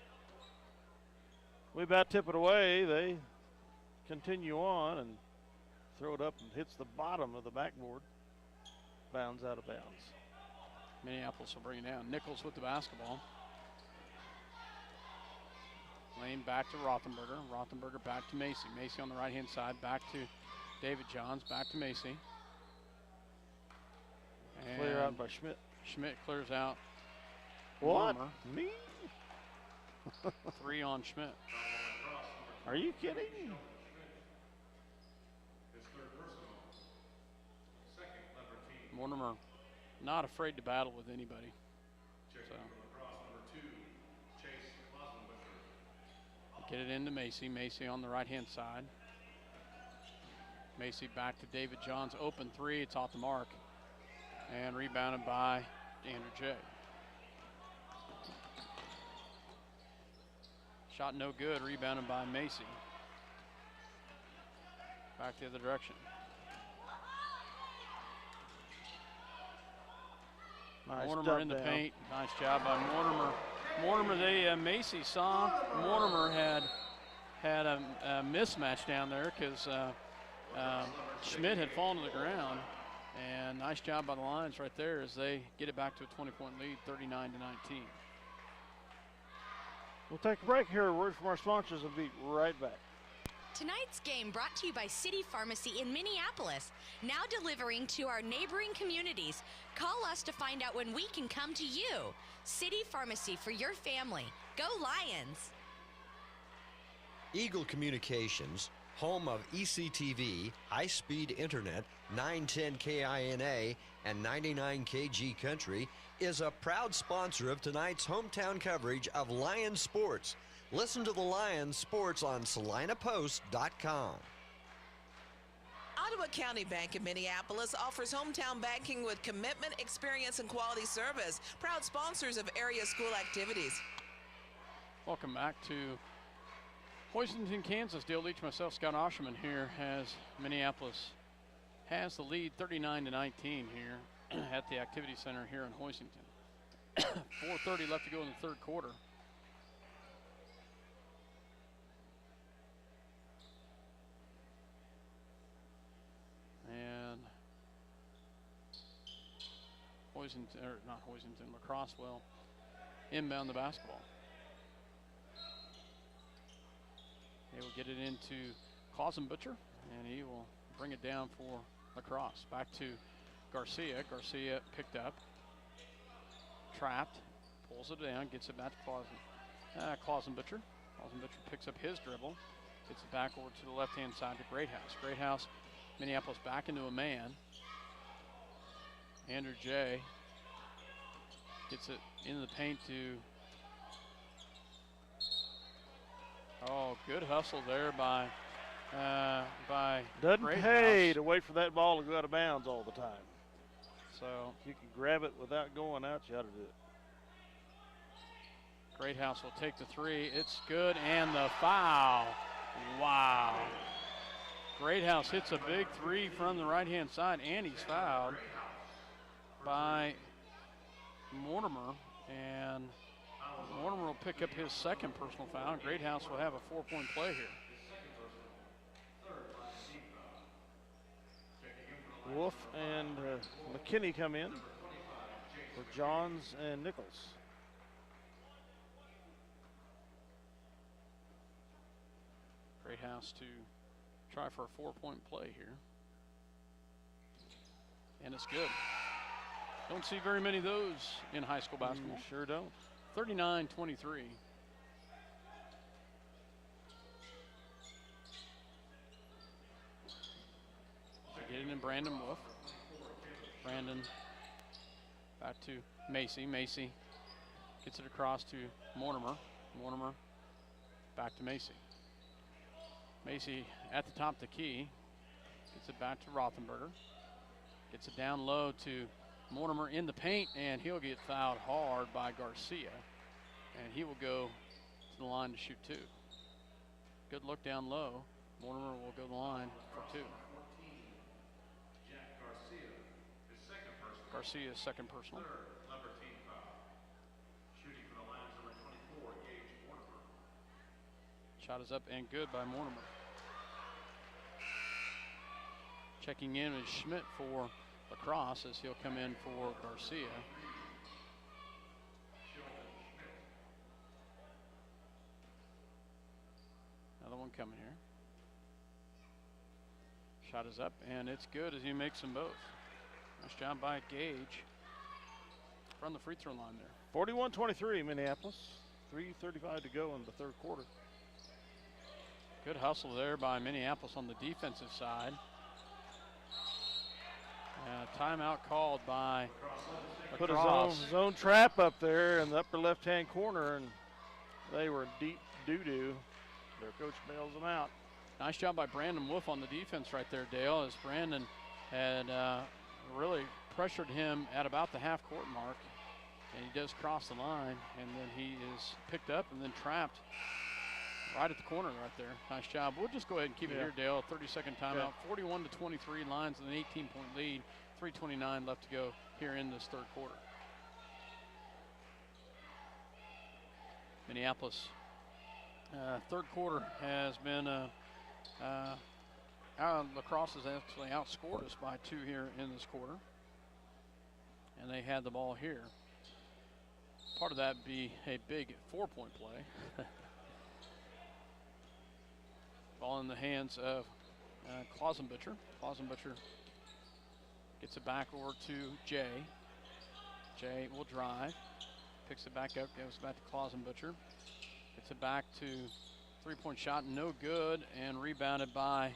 We about tip it away. They continue on and throw it up and hits the bottom of the backboard. Bounds out of bounds. Minneapolis will bring it down. Nichols with the basketball. Lane back to Rothenberger. Rothenberger back to Macy. Macy on the right-hand side. Back to David Johns. Back to Macy. And Clear out by Schmidt. Schmidt clears out. What? Warmer. Me? 3 on Schmidt. Are you kidding? His third personal. Second number team. Mortimer not afraid to battle with anybody. Checking So from across number 2, Chase Klosenbusher. get it into Macy. Macy on the right-hand side. Macy back to David Johns. Open 3. It's off the mark. And rebounded by Andrew J. Shot no good. Rebounded by Macy. Back the other direction. Nice Mortimer in the down. paint. Nice job by Mortimer. Mortimer, Macy saw Mortimer had a mismatch down there because Schmidt had fallen to the ground. And nice job by the Lions right there as they get it back to a 20-point lead, 39-19. We'll take a break here. A word from our sponsors and be right back. Tonight's game brought to you by City Pharmacy in Minneapolis, now delivering to our neighboring communities. Call us to find out when we can come to you. City Pharmacy for your family. Go Lions! Eagle Communications, home of ECTV, high-speed internet, 910 KINA, and 99 KG Country, is a proud sponsor of tonight's hometown coverage of Lions sports. Listen to the Lions sports on SalinaPost.com. Ottawa County Bank in Minneapolis offers hometown banking with commitment, experience, and quality service. Proud sponsors of area school activities. Welcome back to Hoisington, Kansas. Dale Leach, myself, Scott Osherman here as Minneapolis has the lead 39-19 here at the Activity Center here in Hoisington. 4:30 left to go in the third quarter. And Crosse will inbound the basketball. They will get it into Klosenbutcher, and he will bring it down for lacrosse. Back to Garcia. Garcia picked up, trapped, pulls it down, gets it back to Klosenbutcher. Klosenbutcher picks up his dribble, gets it back over to the left-hand side to Greathouse. Greathouse, Minneapolis back into a man. Andrew J. gets it into the paint to. Oh, good hustle there by Doesn't Greathouse. pay to wait for that ball to go out of bounds all the time. So If you can grab it without going out, you ought to do it. Greathouse will take the 3. It's good, and the foul. Wow. Greathouse hits a big 3 from the right-hand side, and he's fouled by Mortimer, and Mortimer will pick up his second personal foul. Greathouse will have a 4-point play here. Wolf and McKinney come in for Johns and Nichols. Greathouse to try for a 4-point play here. And it's good. Don't see very many of those in high school basketball. Sure don't. 39-23. Get it in Brandon Wolf. Brandon back to Macy. Macy gets it across to Mortimer. Mortimer back to Macy. Macy at the top of the key. Gets it back to Rothenberger. Gets it down low to Mortimer in the paint, and he'll get fouled hard by Garcia. And he will go to the line to shoot 2. Good look down low. Mortimer will go to the line for 2. Jack Garcia, his second personal. Garcia's second personal. Third, number team foul. Shooting for the Lions, number 24, Gage Mortimer. Shot is up and good by Mortimer. Checking in is Schmidt for Crosse as he'll come in for Garcia. Another one coming here. Shot is up and it's good as he makes them both. Nice job by Gage from the free throw line there. 41-23 Minneapolis. 3:35 to go in the third quarter. Good hustle there by Minneapolis on the defensive side. Timeout called by Put a Crosse. zone trap up there in the upper left-hand corner, and they were deep doo-doo. Their coach bails them out. Nice job by Brandon Wolf on the defense right there, Dale, as Brandon had really pressured him at about the half-court mark. And he does cross the line, and then he is picked up and then trapped right at the corner right there. Nice job. We'll just go ahead and keep it here, Dale. 30-second timeout. 41-23, Lions with an 18-point lead. 3:29 left to go here in this third quarter. Minneapolis, third quarter has been, Lacrosse has actually outscored us by 2 here in this quarter. And they had the ball here. Part of that be a big 4-point play. Ball in the hands of Klausenbutcher. Klausenbutcher gets it back over to Jay. Jay will drive. Picks it back up, goes back to Klausenbutcher. Gets it back to 3-point shot, no good, and rebounded by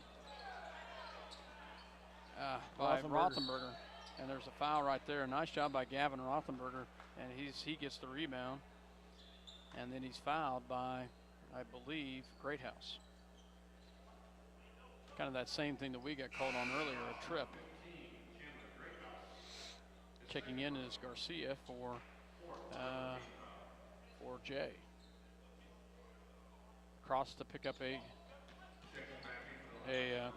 Rothenberger. And there's a foul right there. Nice job by Gavin Rothenberger, and he gets the rebound. And then he's fouled by, I believe, Greathouse. Kind of that same thing that we got called on earlier, a trip. Checking in is Garcia for Jay. Crosse to pick up a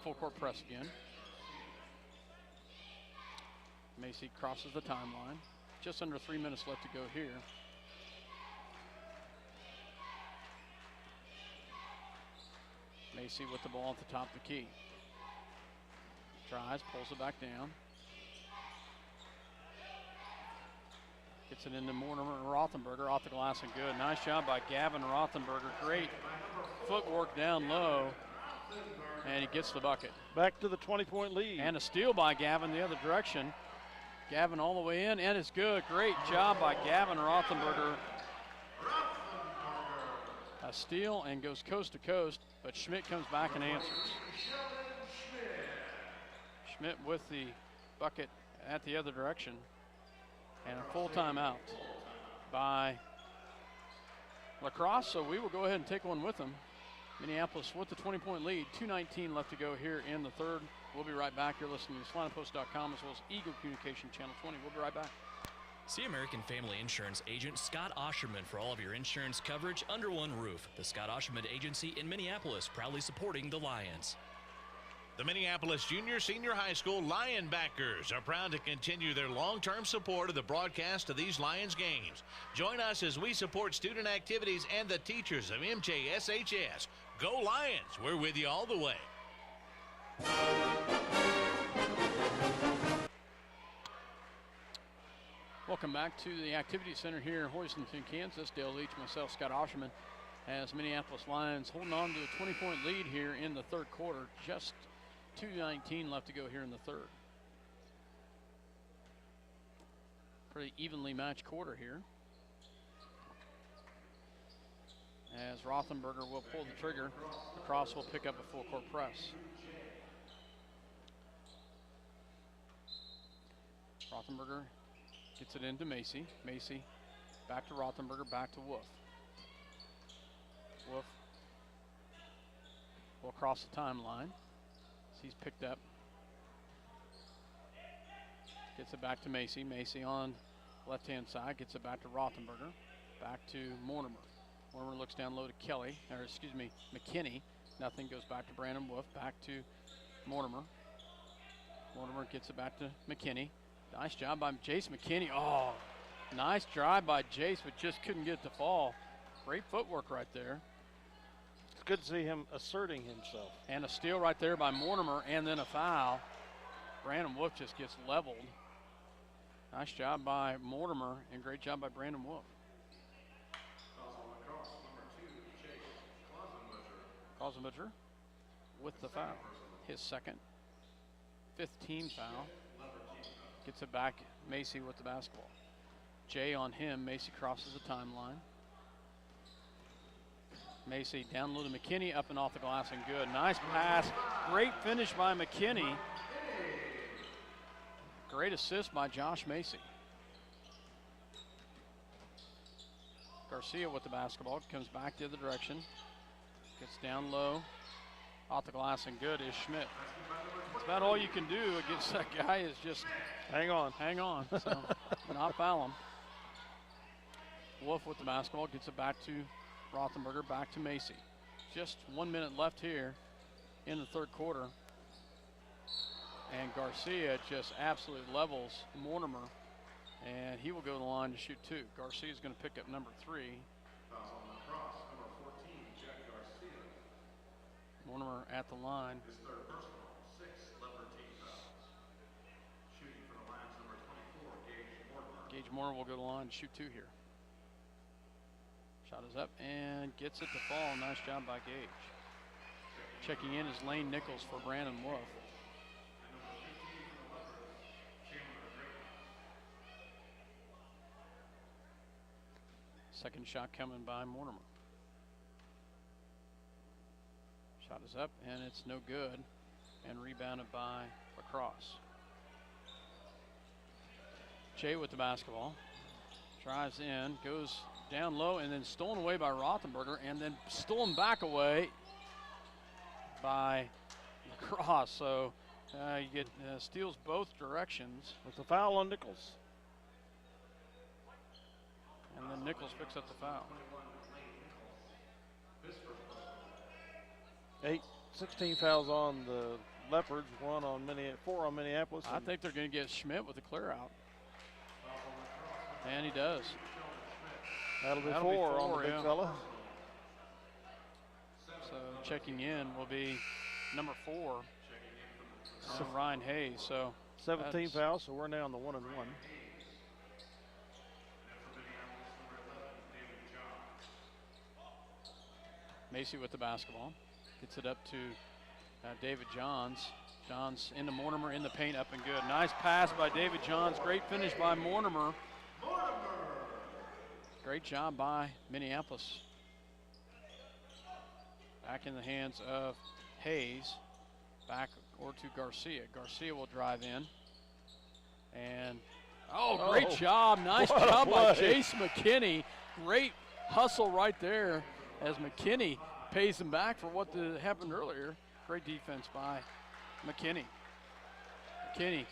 full court press again. Macy crosses the timeline. Just under 3 minutes left to go here. Macy with the ball at the top of the key. Tries, pulls it back down. Gets it into Mortimer and Rothenberger off the glass and good. Nice job by Gavin Rothenberger. Great footwork down low. And he gets the bucket. Back to the 20-point lead. And a steal by Gavin the other direction. Gavin all the way in, and it's good. Great job by Gavin Rothenberger. A steal and goes coast to coast, but Schmidt comes back and answers. Schmidt with the bucket at the other direction. And a full timeout by Lacrosse, so we will go ahead and take one with them. Minneapolis with the 20-point lead, 2:19 left to go here in the third. We'll be right back. You're listening to SalinaPost.com as well as Eagle Communication Channel 20. We'll be right back. See American Family Insurance agent Scott Osherman for all of your insurance coverage under one roof. The Scott Osherman Agency in Minneapolis, proudly supporting the Lions. The Minneapolis Junior Senior High School Lion backers are proud to continue their long-term support of the broadcast of these Lions games. Join us as we support student activities and the teachers of MJSHS. Go Lions! We're with you all the way. Welcome back to the Activity Center here in Houston, Kansas. Dale Leach, myself, Scott Osherman, as Minneapolis Lions holding on to a 20-point lead here in the third quarter. Just 2:19 left to go here in the third. Pretty evenly matched quarter here. As Rothenberger will pull the trigger, Crosse will pick up a full court press. Rothenberger gets it into Macy. Macy back to Rothenberger, back to Wolf. Wolf will cross the timeline. He's picked up. Gets it back to Macy. Macy on left-hand side. Gets it back to Rothenberger. Back to Mortimer. Mortimer looks down low to Kelly, or excuse me, McKinney. Nothing. Goes back to Brandon Wolf. Back to Mortimer. Mortimer gets it back to McKinney. Nice job by Jace McKinney. Oh, nice drive by Jace, but just couldn't get it to fall. Great footwork right there. It's good to see him asserting himself. And a steal right there by Mortimer, and then a foul. Brandon Wolf just gets leveled. Nice job by Mortimer, and great job by Brandon Wolf. Kosenbutcher with the foul. His second, 15 foul. Gets it back, Macy with the basketball. Jay on him, Macy crosses the timeline. Macy down low to McKinney, up and off the glass and good. Nice pass, great finish by McKinney. Great assist by Josh Macy. Garcia with the basketball, comes back the other direction. Gets down low, off the glass and good is Schmidt. That's about all you can do against that guy is just hang on. So not foul him. Wolf with the basketball, gets it back to Rothenberger, back to Macy. Just 1 minute left here in the third quarter. And Garcia just absolutely levels Mortimer, and he will go to the line to shoot two. Garcia is going to pick up number 3. Mortimer at the line. His third personal, 6 level team fouls. Shooting from the lines number 24, Gage Mortimer. Gage Mortimer will go to the line to shoot 2 here. Shot is up and gets it to fall. Nice job by Gage. Checking in is Lane Nichols for Brandon Wolf. Second shot coming by Mortimer. Shot is up, and it's no good, and rebounded by Crosse. Jay with the basketball. Drives in, goes down low, and then stolen away by Rothenberger, and then stolen back away by Crosse. So you get steals both directions. With the foul on Nichols. And then Nichols picks up the foul. 16 fouls on the Leopards, 4 on Minneapolis. I think they're going to get Schmidt with the clear out. And he does. That'll be 4 on the big fella. So checking in will be number 4, Ryan Hayes. So 17 fouls, so we're now on the 1-and-1. Macy with the basketball. Gets it up to David Johns. Johns into Mortimer in the paint, up and good. Nice pass by David Johns. Great finish by Mortimer. Great job by Minneapolis. Back in the hands of Hayes. Back or to Garcia. Garcia will drive in. And, great job. Nice job by Jace McKinney. Great hustle right there as McKinney pays him back for what happened earlier. Great defense by McKinney. McKinney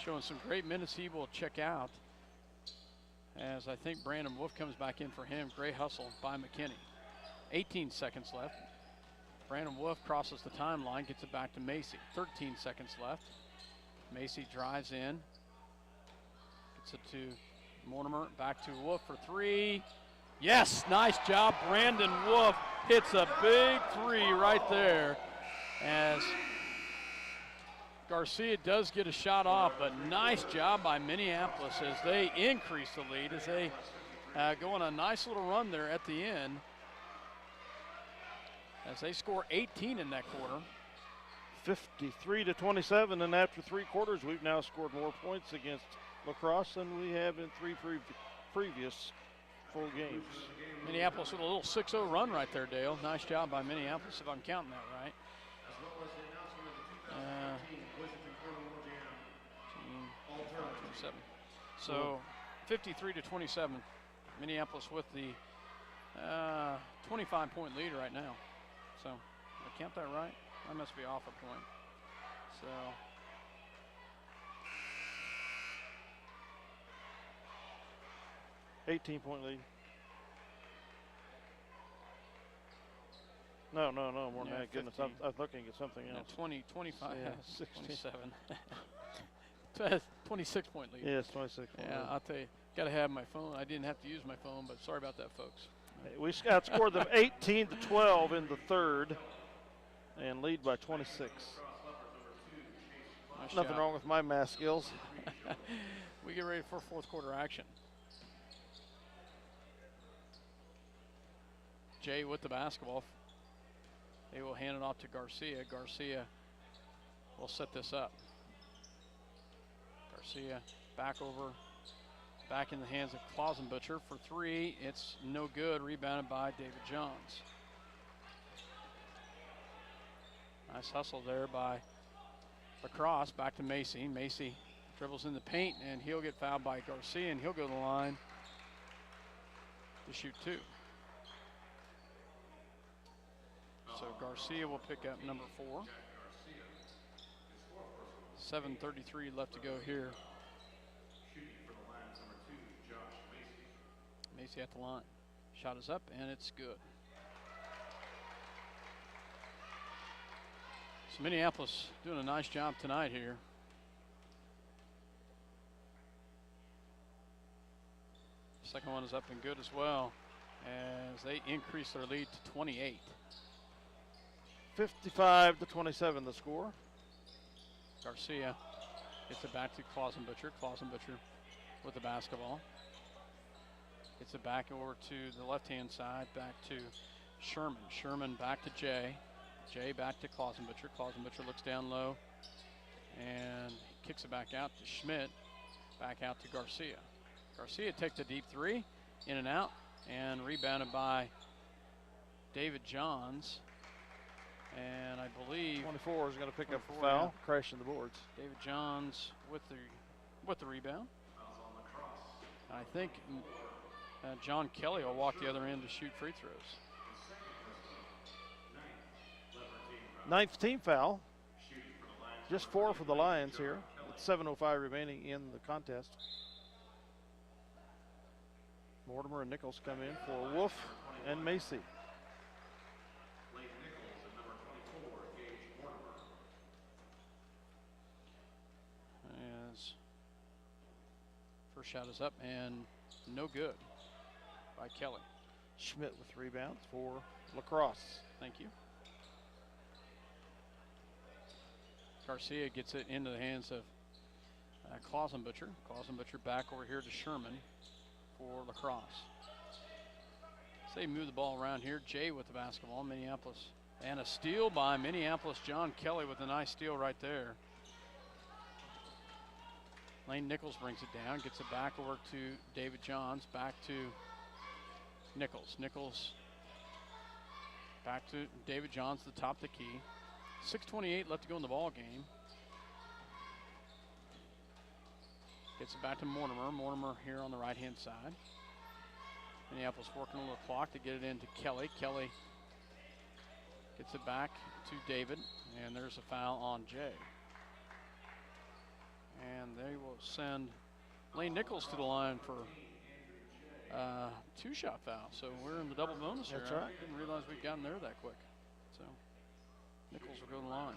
showing some great minutes. He will check out as I think Brandon Wolf comes back in for him. Great hustle by McKinney. 18 seconds left. Brandon Wolf crosses the timeline, gets it back to Macy. 13 seconds left. Macy drives in. Gets it to Mortimer, back to Wolf for 3. Yes, nice job. Brandon Wolf hits a big 3 right there as Garcia does get a shot off, but nice job by Minneapolis as they increase the lead, as they go on a nice little run there at the end, as they score 18 in that quarter. 53-27, and after 3 quarters, we've now scored more points against La Crosse than we have in 3 previous full games. Minneapolis with a little 6-0 run right there, Dale. Nice job by Minneapolis, if I'm counting that right. So 53-27, Minneapolis with the 25-point lead right now. So, did I count that right? I must be off a point. So, $18-point lead. No, more than Yeah, that. Goodness, 15. I was looking at something Yeah, else. 20, 25, Yeah, 16. 27. 26-point lead. Yes, 26. Yeah, I'll tell you, got to have my phone. I didn't have to use my phone, but sorry about that, folks. We outscored them 18-12 in the third, and lead by 26. Nice Nothing job. wrong with my math skills. We get ready for fourth quarter action. Jay with the basketball. They will hand it off to Garcia. Garcia will set this up. Garcia back in the hands of Klausenbutcher for three. It's no good. Rebounded by David Johns. Nice hustle there by Crosse. Back to Macy. Macy dribbles in the paint, and he'll get fouled by Garcia, and he'll go to the line to shoot two. So Garcia will pick up number 4. 7:33 left to go here. Macy at the line. Shot is up, and it's good. So Minneapolis doing a nice job tonight here. Second one is up and good as well, as they increase their lead to 28. 55-27 the score. Garcia gets it back to Klausenbutcher. Klausenbutcher with the basketball. Gets it back over to the left-hand side, back to Sherman. Sherman back to Jay. Jay back to Klausenbutcher. Klausenbutcher looks down low and kicks it back out to Schmidt. Back out to Garcia. Garcia takes a deep three, in and out, and rebounded by David Johns. And I believe 24 is going to pick up a 24, foul, yeah. crashing the boards. David Johns with the rebound. And I think John Kelly will walk the other end to shoot free throws. Ninth team foul. Just 4 for the Lions here. With 7:05 remaining in the contest. Mortimer and Nichols come in for Wolf and Macy. As first shot is up and no good by Kelly. Schmidt with rebounds for Lacrosse. Thank you. Garcia gets it into the hands of Klausenbutcher. Klausenbutcher back over here to Sherman for Lacrosse. So they move the ball around here. Jay with the basketball, Minneapolis. And a steal by Minneapolis. John Kelly with a nice steal right there. Lane Nichols brings it down, gets it back over to David Johns, back to Nichols. Nichols back to David Johns, the top of the key. 6:28 left to go in the ball game. Gets it back to Mortimer. Mortimer here on the right-hand side. Minneapolis working a little clock to get it into Kelly. Kelly gets it back to David, and there's a foul on Jay. And they will send Lane Nichols to the line for two-shot foul. So we're in the double bonus here. That's right. I didn't realize we'd gotten there that quick. So Nichols will go to the line.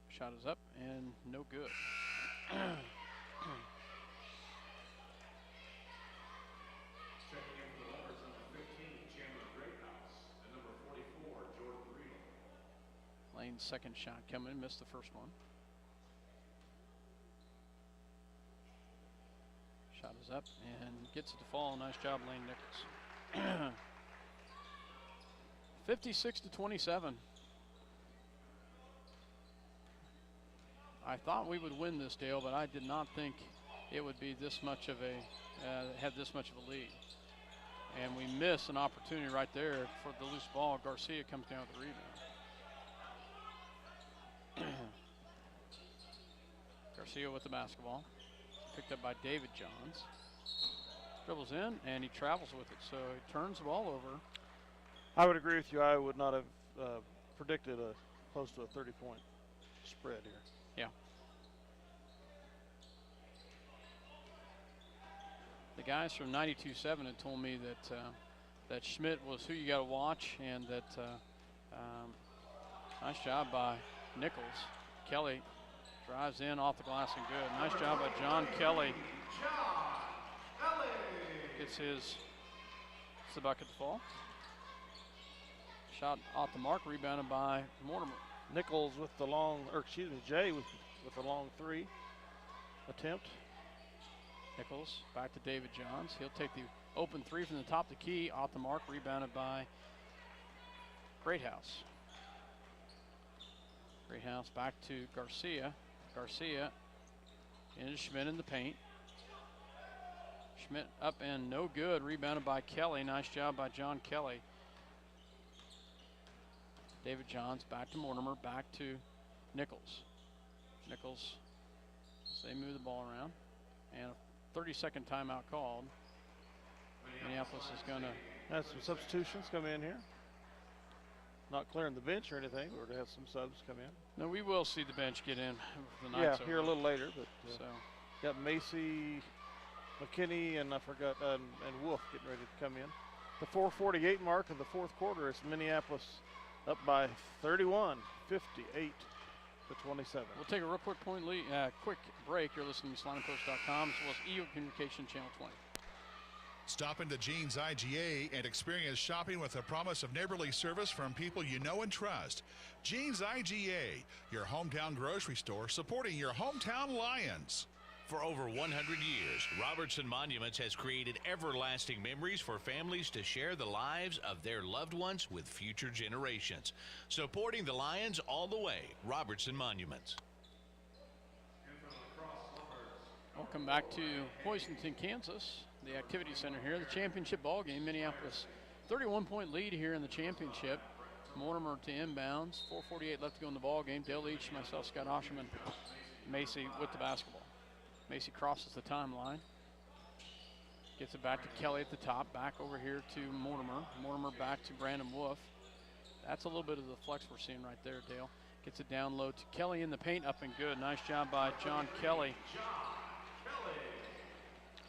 Shot is up and no good. Lane's second shot coming, missed the first one. Shot is up and gets it to fall. Nice job, Lane Nichols. 56-27. I thought we would win this, Dale, but I did not think it would be this much of have this much of a lead. And we miss an opportunity right there for the loose ball. Garcia comes down with the rebound. Garcia with the basketball. Picked up by David Johns. Dribbles in, and he travels with it. So he turns the ball over. I would agree with you. I would not have predicted close to a 30-point spread here. Yeah. The guys from 92.7 had told me that that Schmidt was who you got to watch, and that nice job by Nichols. Kelly drives in off the glass and good. Nice job by John Kelly. Gets it's the bucket to fall. Shot off the mark, rebounded by Mortimer. Nichols with the long, or excuse me, Jay with the long three attempt. Nichols back to David Johns. He'll take the open three from the top of the key, off the mark, rebounded by Greathouse. Greathouse back to Garcia. Garcia into Schmidt in the paint. Schmidt up and no good, rebounded by Kelly. Nice job by John Kelly. David Johns back to Mortimer, back to Nichols. Nichols, as they move the ball around, and a 30-second timeout called. Minneapolis is going to have some substitutions come in here. Not clearing the bench or anything, or to have some subs come in. No, we will see the bench get in. Yeah, here a little later, but so got Macy, McKinney, and I forgot, and Wolf getting ready to come in. The 4:48 mark of the fourth quarter is Minneapolis up by 31, 58 to 27. We'll take a real quick quick break. You're listening to SlidingPost.com as well as EO Communication Channel 20. Stop into Jeans IGA and experience shopping with a promise of neighborly service from people you know and trust. Jeans IGA, your hometown grocery store supporting your hometown Lions. For over 100 years, Robertson Monuments has created everlasting memories for families to share the lives of their loved ones with future generations. Supporting the Lions all the way, Robertson Monuments. Welcome back to Hoisington, Kansas, the activity center here. The championship ball game, Minneapolis 31-point lead here in the championship. Mortimer to inbounds, 4:48 left to go in the ball game. Dale Leach, myself, Scott Osherman, Macy with the basketball. Macy crosses the timeline. Gets it back to Kelly at the top. Back over here to Mortimer. Mortimer back to Brandon Wolf. That's a little bit of the flex we're seeing right there, Dale. Gets it down low to Kelly in the paint, up and good. Nice job by John Kelly.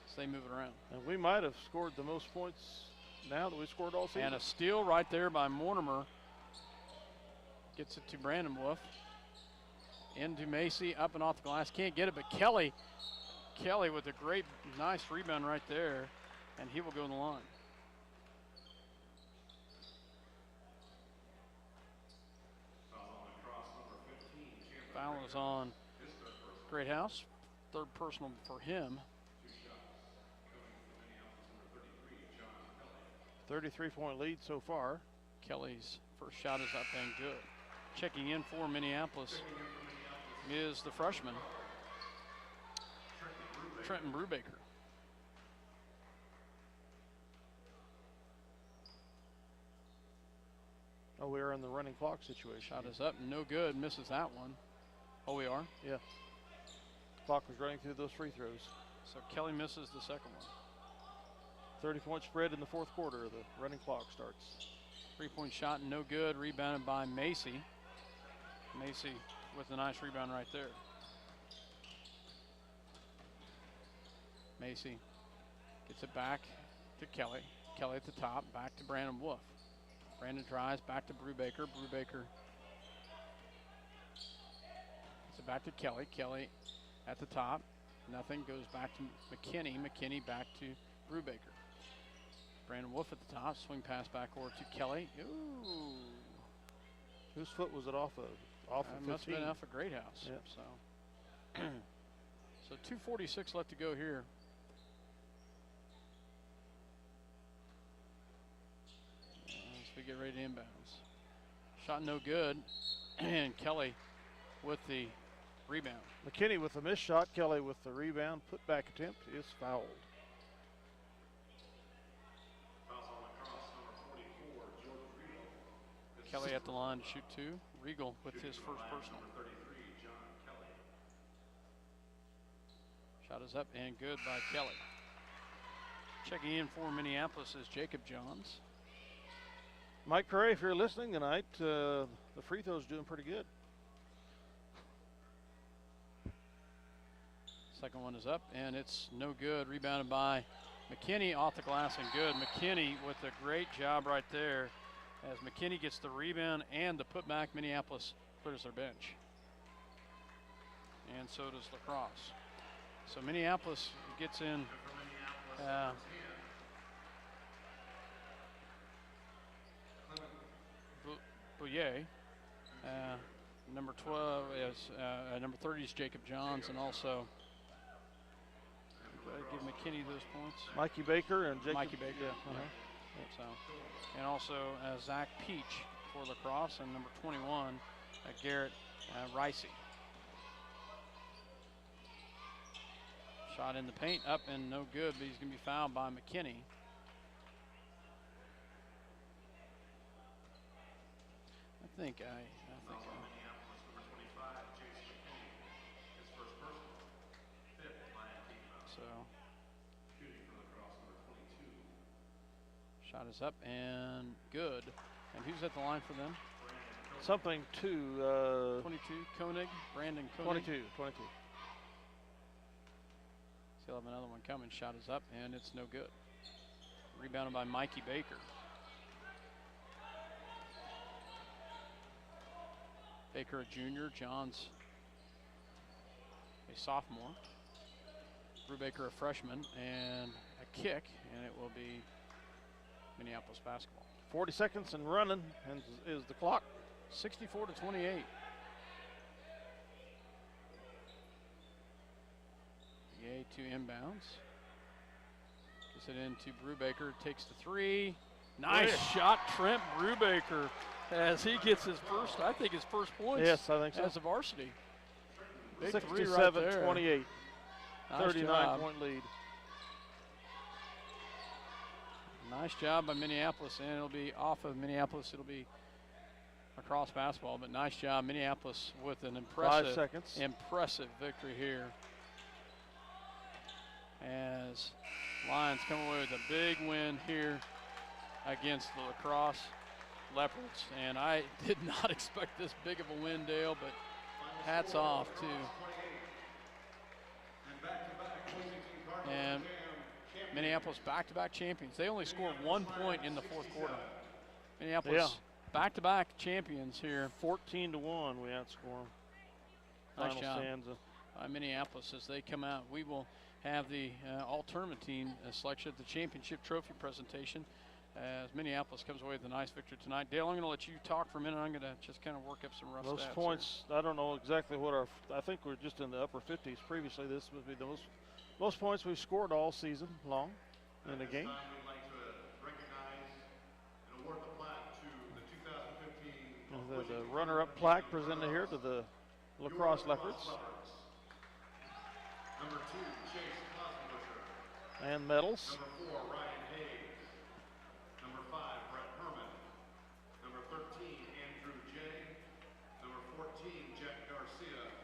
So they move it around. And we might have scored the most points now that we scored all season. And a steal right there by Mortimer. Gets it to Brandon Wolf. Into Macy, up and off the glass. Can't get it, but Kelly with a great, nice rebound right there, and he will go to the line. Foul is on Greathouse. Third personal for him. 33-point lead so far. Kelly's first shot is up and good. Checking in for Minneapolis is the freshman, Trenton Brubaker. Oh, we are in the running clock situation. Shot is up, no good, misses that one. Oh, we are? Yeah. Clock was running through those free throws. So Kelly misses the second one. 30-point spread in the fourth quarter. The running clock starts. Three-point shot, no good, rebounded by Macy. Macy with a nice rebound right there. Macy gets it back to Kelly. Kelly at the top, back to Brandon Wolf. Brandon drives back to Brubaker. Brubaker gets it back to Kelly. Kelly at the top, nothing, goes back to McKinney. McKinney back to Brubaker. Brandon Wolf at the top, swing pass back over to Kelly. Ooh. Whose foot was it off of? Off of 15. Must have been off of Greathouse. Yep. So 2:46 left to go here. As we get ready to inbounds. Shot no good, and Kelly with the rebound. McKinney with the missed shot. Kelly with the rebound. Put back attempt is fouled. Kelly at the line to shoot two. Regal with his first personal. Shot is up and good by Kelly. Checking in for Minneapolis is Jacob Johns. Mike Curry, if you're listening tonight, the free throw's doing pretty good. Second one is up, and it's no good. Rebounded by McKinney off the glass and good. McKinney with a great job right there. As McKinney gets the rebound and the putback, Minneapolis clears their bench. And so does Lacrosse. So Minneapolis gets in Bouillet. Number 12 is number 30 is Jacob Johns, and also give McKinney those points. Mikey Baker and Jacob. Mikey Baker. Yeah. So, and also Zach Peach for Lacrosse, and number 21 Garrett Ricey. Shot in the paint, up and no good, but he's going to be fouled by McKinney. I think so. Shot is up and good. And who's at the line for them? Something to 22, Koenig, Brandon Koenig. 22. Still have another one coming. Shot is up and it's no good. Rebounded by Mikey Baker. Baker a junior, Johns a sophomore. Brubaker a freshman, and a kick, and it will be Minneapolis basketball. 40 seconds and running and is the clock. 64-28. Yay to inbounds. Gets it into Brubaker, takes the three. Nice shot, Trent Brubaker, as he gets his first, I think his first points. Yes, I think so. As a varsity. Big three right 67-28. Nice 39-point lead. Nice job by Minneapolis, and it'll be off of Minneapolis. It'll be across basketball, but nice job, Minneapolis, with an 5 seconds. Impressive victory here. As Lions come away with a big win here against the Lacrosse Leopards, and I did not expect this big of a win, Dale, but hats off to. And Minneapolis back-to-back champions. They only scored 1 point in the fourth quarter. Minneapolis back-to-back champions here. 14-1 we outscore them. Nice Final job stanza. By Minneapolis as they come out. We will have the all-tournament team selection at the championship trophy presentation as Minneapolis comes away with a nice victory tonight. Dale, I'm going to let you talk for a minute. I'm going to just kind of work up some rough Those stats points, here. I don't know exactly what I think we're just in the upper 50s. Previously, this would be the most points we've scored all season long in a game. We'd like to recognize and award the plaque to the 2015 The runner-up plaque presented here to the Lacrosse Leopards. Number 2, Chase Cosmosher. And medals. Number 4, Ryan Hayes. Number 5, Brett Herman. Number 13, Andrew J. Number 14, Jack Garcia.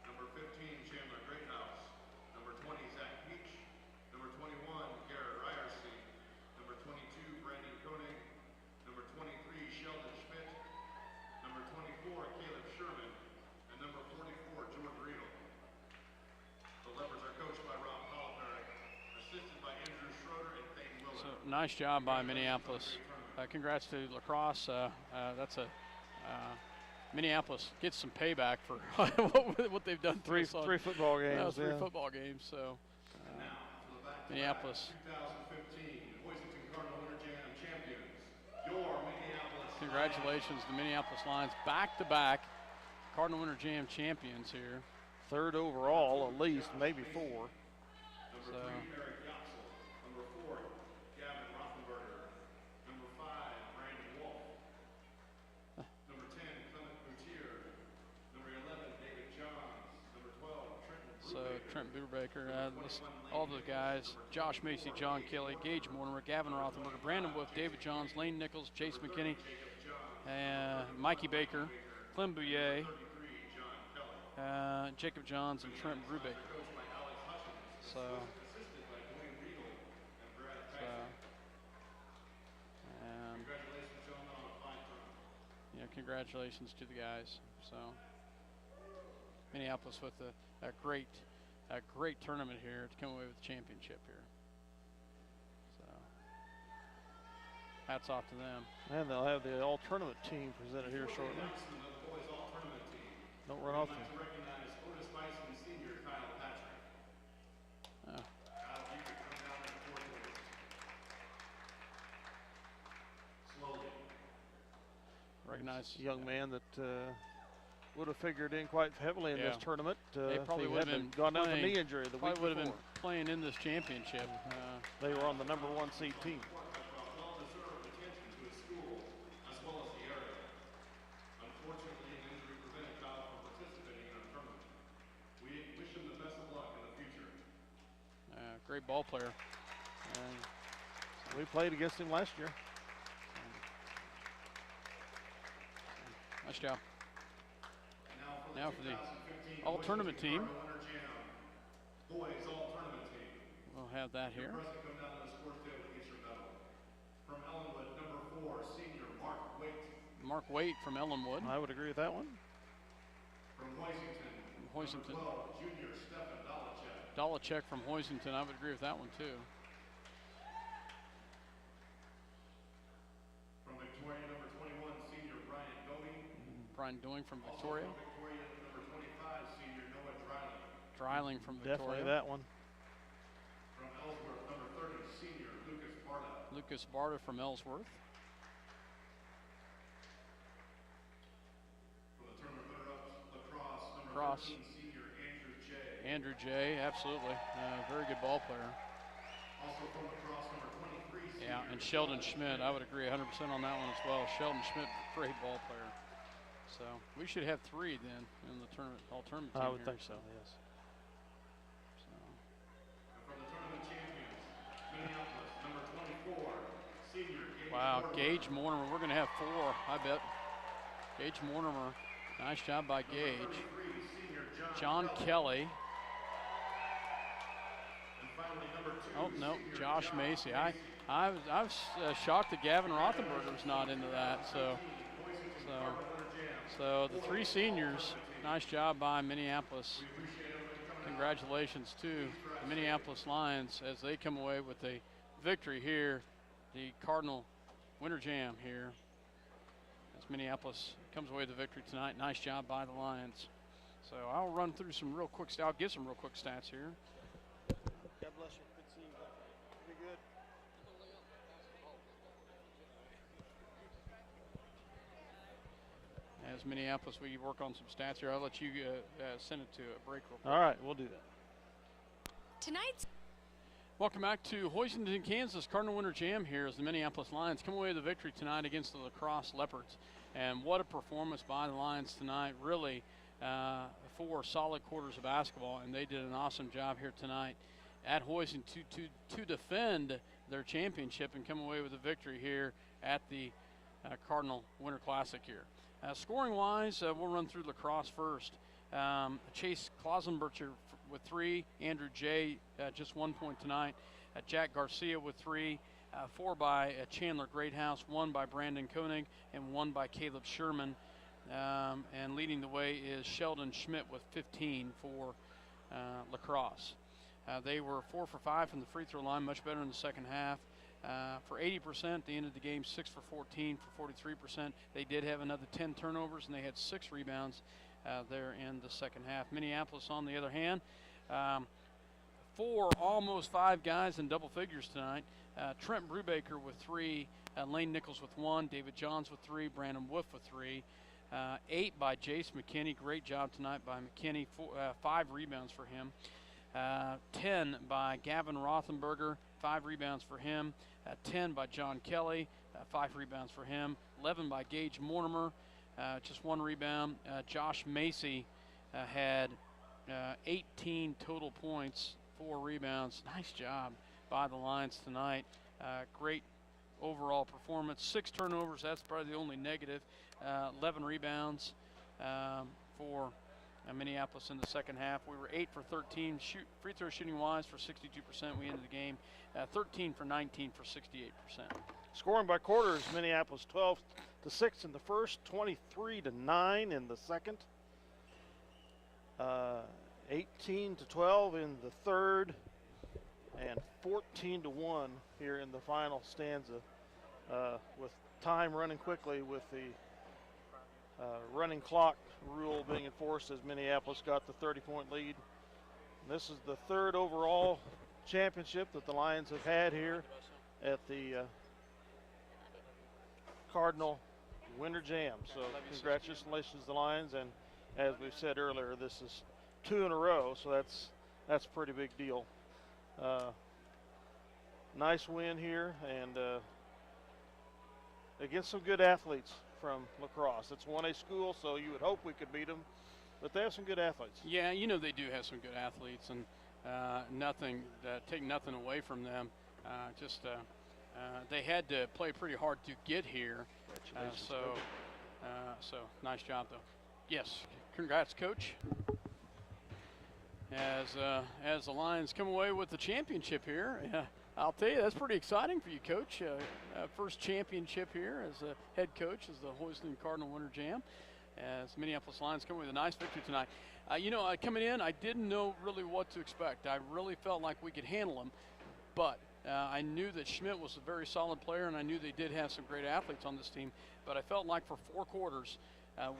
Number 15, Chandler Greathouse. Number 20, Zach Peach. Number 21, Garrett Ryerson. Number 22, Brandon Koenig. Number 23, Sheldon Schmidt. Number 24, Caleb Sherman. And number 44, Jordan Riedel. The Leopards are coached by Rob Hollenberg, assisted by Andrew Schroeder and Thane Willard. So nice job by Minneapolis. Congrats to Lacrosse. That's a Minneapolis gets some payback for what they've done. Three football games. Three football games. So Minneapolis. 2015 Hoisington Cardinal Winter Jam champions. Your Minneapolis. Congratulations to the Minneapolis Lions, back-to-back Cardinal Winter Jam champions here. Third overall, at least, maybe 4. Number 3, Eric Yoxel. Number 4, Gavin Rothenberger. Number 5, Brandon Wolf. Number 10, Clement Boutier. Number 11, David Johns. Number 12, Trent Brubaker. All those guys, Josh Macy, John Kelly, Gage Mortimer, Gavin Rothenberger, Brandon Wolf, David Johns, Lane Nichols, Chase McKinney, Mikey Baker, Clem Bouillet, Jacob Johns, and Trent Brubaker. So congratulations to the guys. So Minneapolis with a great tournament here to come away with the championship here. hats off to them. And they'll have the all-tournament team presented here shortly. Don't run off there. Recognize young man that would have figured in quite heavily in this tournament. They probably would have been gone down with a knee injury the week probably would have before. been playing in this championship. They were on the #1 seed team. Great ball player. We played against him last year. Nice job. Now for the all-tournament team. We'll have that here. From Ellenwood, #4, senior Mark Waite. Mark Waite from Ellenwood. I would agree with that one. From Hoisington, #12, junior Stefan Dolacek. Dolacek from Hoisington. I would agree with that one too. From Victoria, #21, senior Brian Doing. Brian Doing from Victoria. Also from Victoria, #25, senior Noah Dreiling. Dreiling from Victoria. Definitely that one. From Ellsworth, #30, senior Lucas Barta. Lucas Barta from Ellsworth. From the tournament runner-ups, lacrosse, Crosse. #13, senior Andrew J. Andrew J, absolutely. Very good ball player. Also from lacrosse, #23, senior. Yeah, and Sheldon Schmidt. I would agree 100% on that one as well. Sheldon Schmidt, great ball player. So we should have 3 then in the tournament, all-tournament team. I would here, think so, yes. And from the tournament champions, Minneapolis, #24, senior Gage Wow, Mortimer. Gage Mortimer. We're going to have 4, I bet. Gage Mortimer. Nice job by Gage. 33, senior John Kelly. And finally, #2, Oh, no, senior Josh John Macy. I was shocked that Gavin Rothenberger's not into that. So the 3 seniors, nice job by Minneapolis. Congratulations to the Minneapolis Lions as they come away with a victory here, the Cardinal Winter Jam here. As Minneapolis comes away with the victory tonight. Nice job by the Lions. So I'll run through some real quick, I'll give some real quick stats here. God bless you. Good seeing you. Pretty good. As Minneapolis, we work on some stats here. I'll let you send it to a break real quick. All right, we'll do that. Tonight's Welcome back to Hoisington, Kansas. Cardinal Winter Jam here as the Minneapolis Lions come away with a victory tonight against the Crosse Leopards. And what a performance by the Lions tonight. Really 4 solid quarters of basketball, and they did an awesome job here tonight at Hoisington to defend their championship and come away with a victory here at the Cardinal Winter Classic here. Scoring-wise, we'll run through lacrosse first. Chase Klausenbercher with 3. Andrew J. Just 1 point tonight. Jack Garcia with 3. 4 by Chandler Greathouse, 1 by Brandon Koenig, and 1 by Caleb Sherman. And leading the way is Sheldon Schmidt with 15 for lacrosse. They were 4 for 5 from the free throw line, much better in the second half. For 80%, they ended the game 6 for 14 for 43%. They did have another 10 turnovers, and they had 6 rebounds there in the second half. Minneapolis, on the other hand, 4, almost 5 guys in double figures tonight. Trent Brubaker with 3, Lane Nichols with 1, David Johns with 3, Brandon Wolf with 3. 8 by Jace McKinney. Great job tonight by McKinney. 5 rebounds for him. 10 by Gavin Rothenberger. 5 rebounds for him. 10 by John Kelly. 5 rebounds for him. 11 by Gage Mortimer. Just 1 rebound. Josh Macy had 18 total points, 4 rebounds. Nice job by the Lions tonight. Great overall performance. 6 turnovers, that's probably the only negative. 11 rebounds for Minneapolis in the second half. We were 8 for 13 free throw shooting wise for 62%. We ended the game 13 for 19 for 68%. Scoring by quarters, Minneapolis 12-6 in the first, 23-9 in the second, 18-12 in the third, and 14-1 here in the final stanza with time running quickly with the running clock rule being enforced as Minneapolis got the 30-point lead. And this is the third overall championship that the Lions have had here at the Cardinal Winter Jam. So congratulations to the Lions, and as we've said earlier, this is 2 in a row, so that's a pretty big deal. Nice win here, and against some good athletes from La Crosse. It's 1A school, so you would hope we could beat them, but they have some good athletes. Yeah, you know they do have some good athletes, and take nothing away from them. They had to play pretty hard to get here. So nice job, though. Yes, congrats, Coach. As the Lions come away with the championship here, I'll tell you, that's pretty exciting for you, Coach. First championship here as a head coach as the Hoiston Cardinal Winter Jam. As Minneapolis Lions come away with a nice victory tonight. Coming in, I didn't know really what to expect. I really felt like we could handle them, but I knew that Schmidt was a very solid player, and I knew they did have some great athletes on this team. But I felt like for 4 quarters,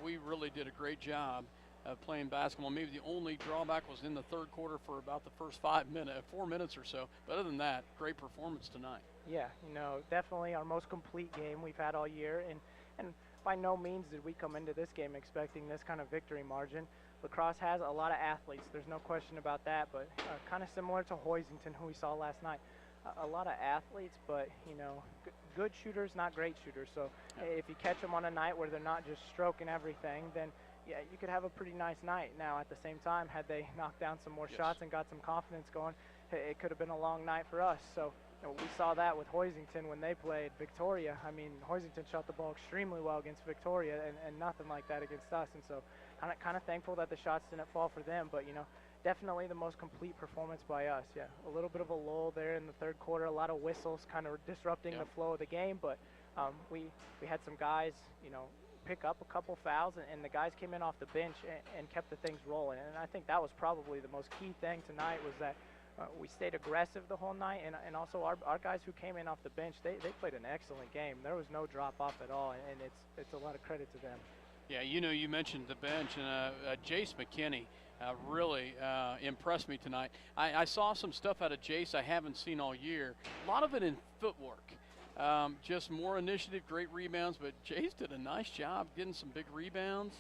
we really did a great job of playing basketball. Maybe the only drawback was in the third quarter for about the first 4 minutes or so. But other than that, great performance tonight. Yeah, definitely our most complete game we've had all year, and by no means did we come into this game expecting this kind of victory margin. La Crosse has a lot of athletes, there's no question about that, but kind of similar to Hoisington, who we saw last night. A lot of athletes, but good shooters, not great shooters. So if you catch them on a night where they're not just stroking everything, then yeah, you could have a pretty nice night. Now, at the same time, had they knocked down some more shots and got some confidence going, it could have been a long night for us. So we saw that with Hoisington when they played Victoria. I mean, Hoisington shot the ball extremely well against Victoria, and nothing like that against us. And so kind of thankful that the shots didn't fall for them, but definitely the most complete performance by us. Yeah, a little bit of a lull there in the third quarter, a lot of whistles kind of disrupting the flow of the game, but we had some guys, pick up a couple fouls, and the guys came in off the bench and kept the things rolling. And I think that was probably the most key thing tonight, was that we stayed aggressive the whole night, and also our guys who came in off the bench, they played an excellent game. There was no drop off at all, and it's a lot of credit to them. Yeah, you mentioned the bench, and Jace McKinney really impressed me tonight. I saw some stuff out of Jace I haven't seen all year. A lot of it in footwork. Just more initiative, great rebounds, but Jace did a nice job getting some big rebounds.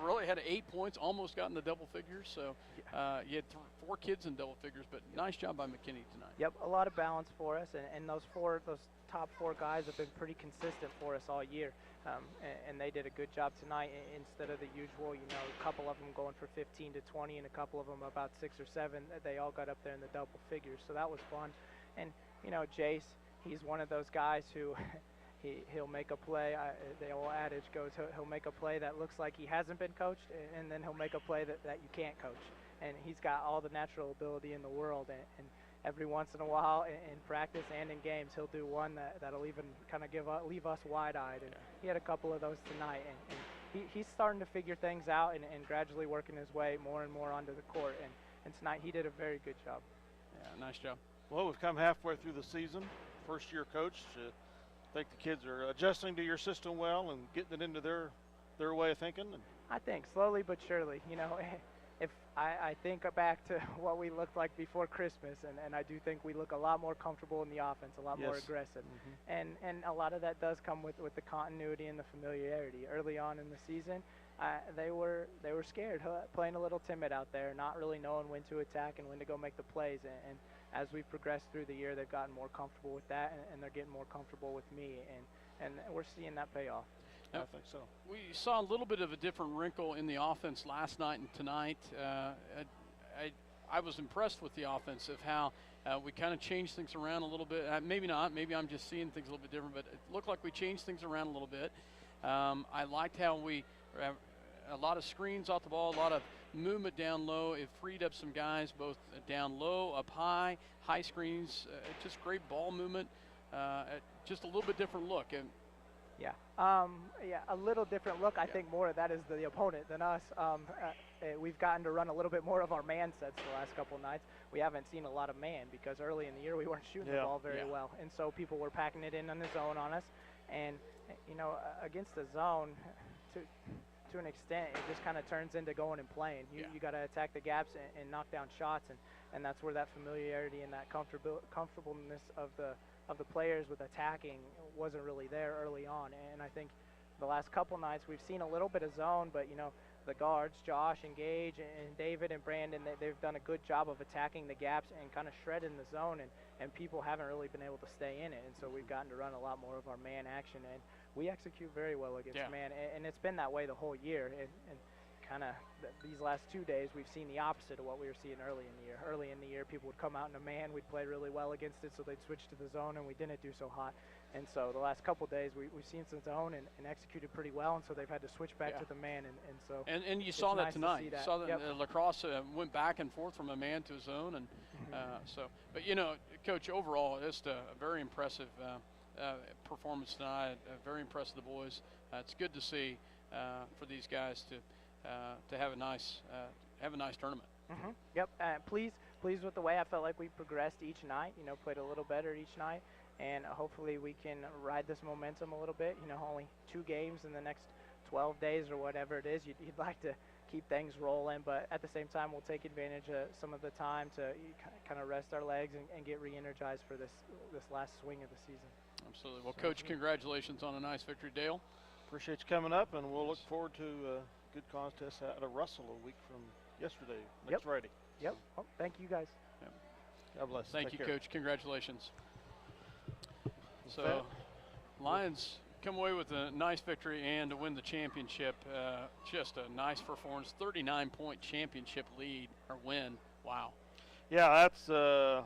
Really had 8 points, almost got in the double figures. So you had 4 kids in double figures, but nice job by McKinney tonight. Yep, a lot of balance for us, and those top 4 guys have been pretty consistent for us all year. And they did a good job tonight instead of the usual, a couple of them going for 15 to 20 and a couple of them about 6 or 7. They all got up there in the double figures, so that was fun. And, Jace, he's one of those guys who he'll make a play. The old adage goes, he'll make a play that looks like he hasn't been coached, and then he'll make a play that you can't coach. And he's got all the natural ability in the world, and every once in a while in practice and in games, he'll do one that'll even kind of leave us wide-eyed. And he had a couple of those tonight, and he's starting to figure things out and gradually working his way more and more onto the court. And tonight he did a very good job. Yeah, nice job. Well, we've come halfway through the season. First-year coach. I think the kids are adjusting to your system well and getting it into their way of thinking. I think slowly but surely. If I think back to what we looked like before Christmas, and I do think we look a lot more comfortable in the offense, a lot more aggressive. And a lot of that does come with the continuity and the familiarity. Early on in the season, they were scared, playing a little timid out there, not really knowing when to attack and when to go make the plays. And as we've progressed through the year, they've gotten more comfortable with that, and they're getting more comfortable with me, and we're seeing that pay off. I think so. We saw a little bit of a different wrinkle in the offense last night and tonight. I was impressed with the offense of how we kind of changed things around a little bit. Maybe not. Maybe I'm just seeing things a little bit different, but it looked like we changed things around a little bit. I liked how we a lot of screens off the ball, a lot of movement down low. It freed up some guys both down low, up high screens, just great ball movement, just a little bit different look. And Yeah, yeah, a little different look. I think more of that is the opponent than us. We've gotten to run a little bit more of our man sets the last couple nights. We haven't seen a lot of man because early in the year we weren't shooting the ball very well, and so people were packing it in on the zone on us. And you know, against the zone, to an extent, it just kind of turns into going and playing. You got to attack the gaps and knock down shots, and that's where that familiarity and that comfortableness of the players with attacking wasn't really there early on. And I think the last couple nights we've seen a little bit of zone, but you know, the guards, Josh and Gage and David and Brandon, they've done a good job of attacking the gaps and kind of shredding the zone, and people haven't really been able to stay in it. And so we've gotten to run a lot more of our man action, and we execute very well against man, and it's been that way the whole year. And kind of these last 2 days, we've seen the opposite of what we were seeing early in the year. Early in the year, people would come out in a man, we'd play really well against it, so they'd switch to the zone, and we didn't do so hot. And so the last couple days, we've seen some zone and executed pretty well, and so they've had to switch back to the man. And so and you saw that tonight. You saw that La Crosse went back and forth from a man to a zone, and but you know, Coach, overall, just a very impressive performance tonight. Very impressed with the boys. It's good to see for these guys to have a nice tournament. Yep. Pleased with the way I felt like we progressed each night. You know, played a little better each night, and hopefully we can ride this momentum a little bit. You know, only 2 games in the next 12 days or whatever it is. You'd like to keep things rolling, but at the same time, we'll take advantage of some of the time to kind of rest our legs and get re-energized for this last swing of the season. Absolutely. Well, Coach, congratulations on a nice victory. Dale? Appreciate you coming up, and we'll look forward to a good contest out of Russell a week from yesterday, next Friday. Yep. Oh, thank you guys. God bless. Thank you, Coach. Congratulations. So, Lions come away with a nice victory and to win the championship. Just a nice performance. 39-point championship lead or win. Wow. Yeah, that's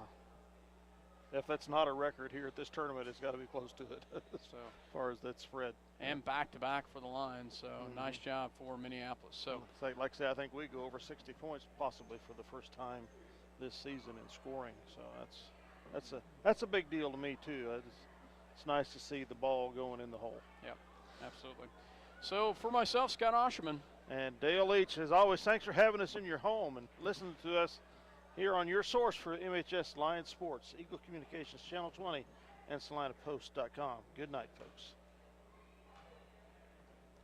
if that's not a record here at this tournament, it's got to be close to it. So as far as that spread. And back-to-back for the Lions. So nice job for Minneapolis. So like I said, I think we go over 60 points possibly for the first time this season in scoring. So that's a big deal to me too. It's nice to see the ball going in the hole. Yep, absolutely. So for myself, Scott Osherman. And Dale Leach, as always, thanks for having us in your home and listening to us here on your source for MHS Lions Sports, Eagle Communications Channel 20 and SalinaPost.com. Good night, folks.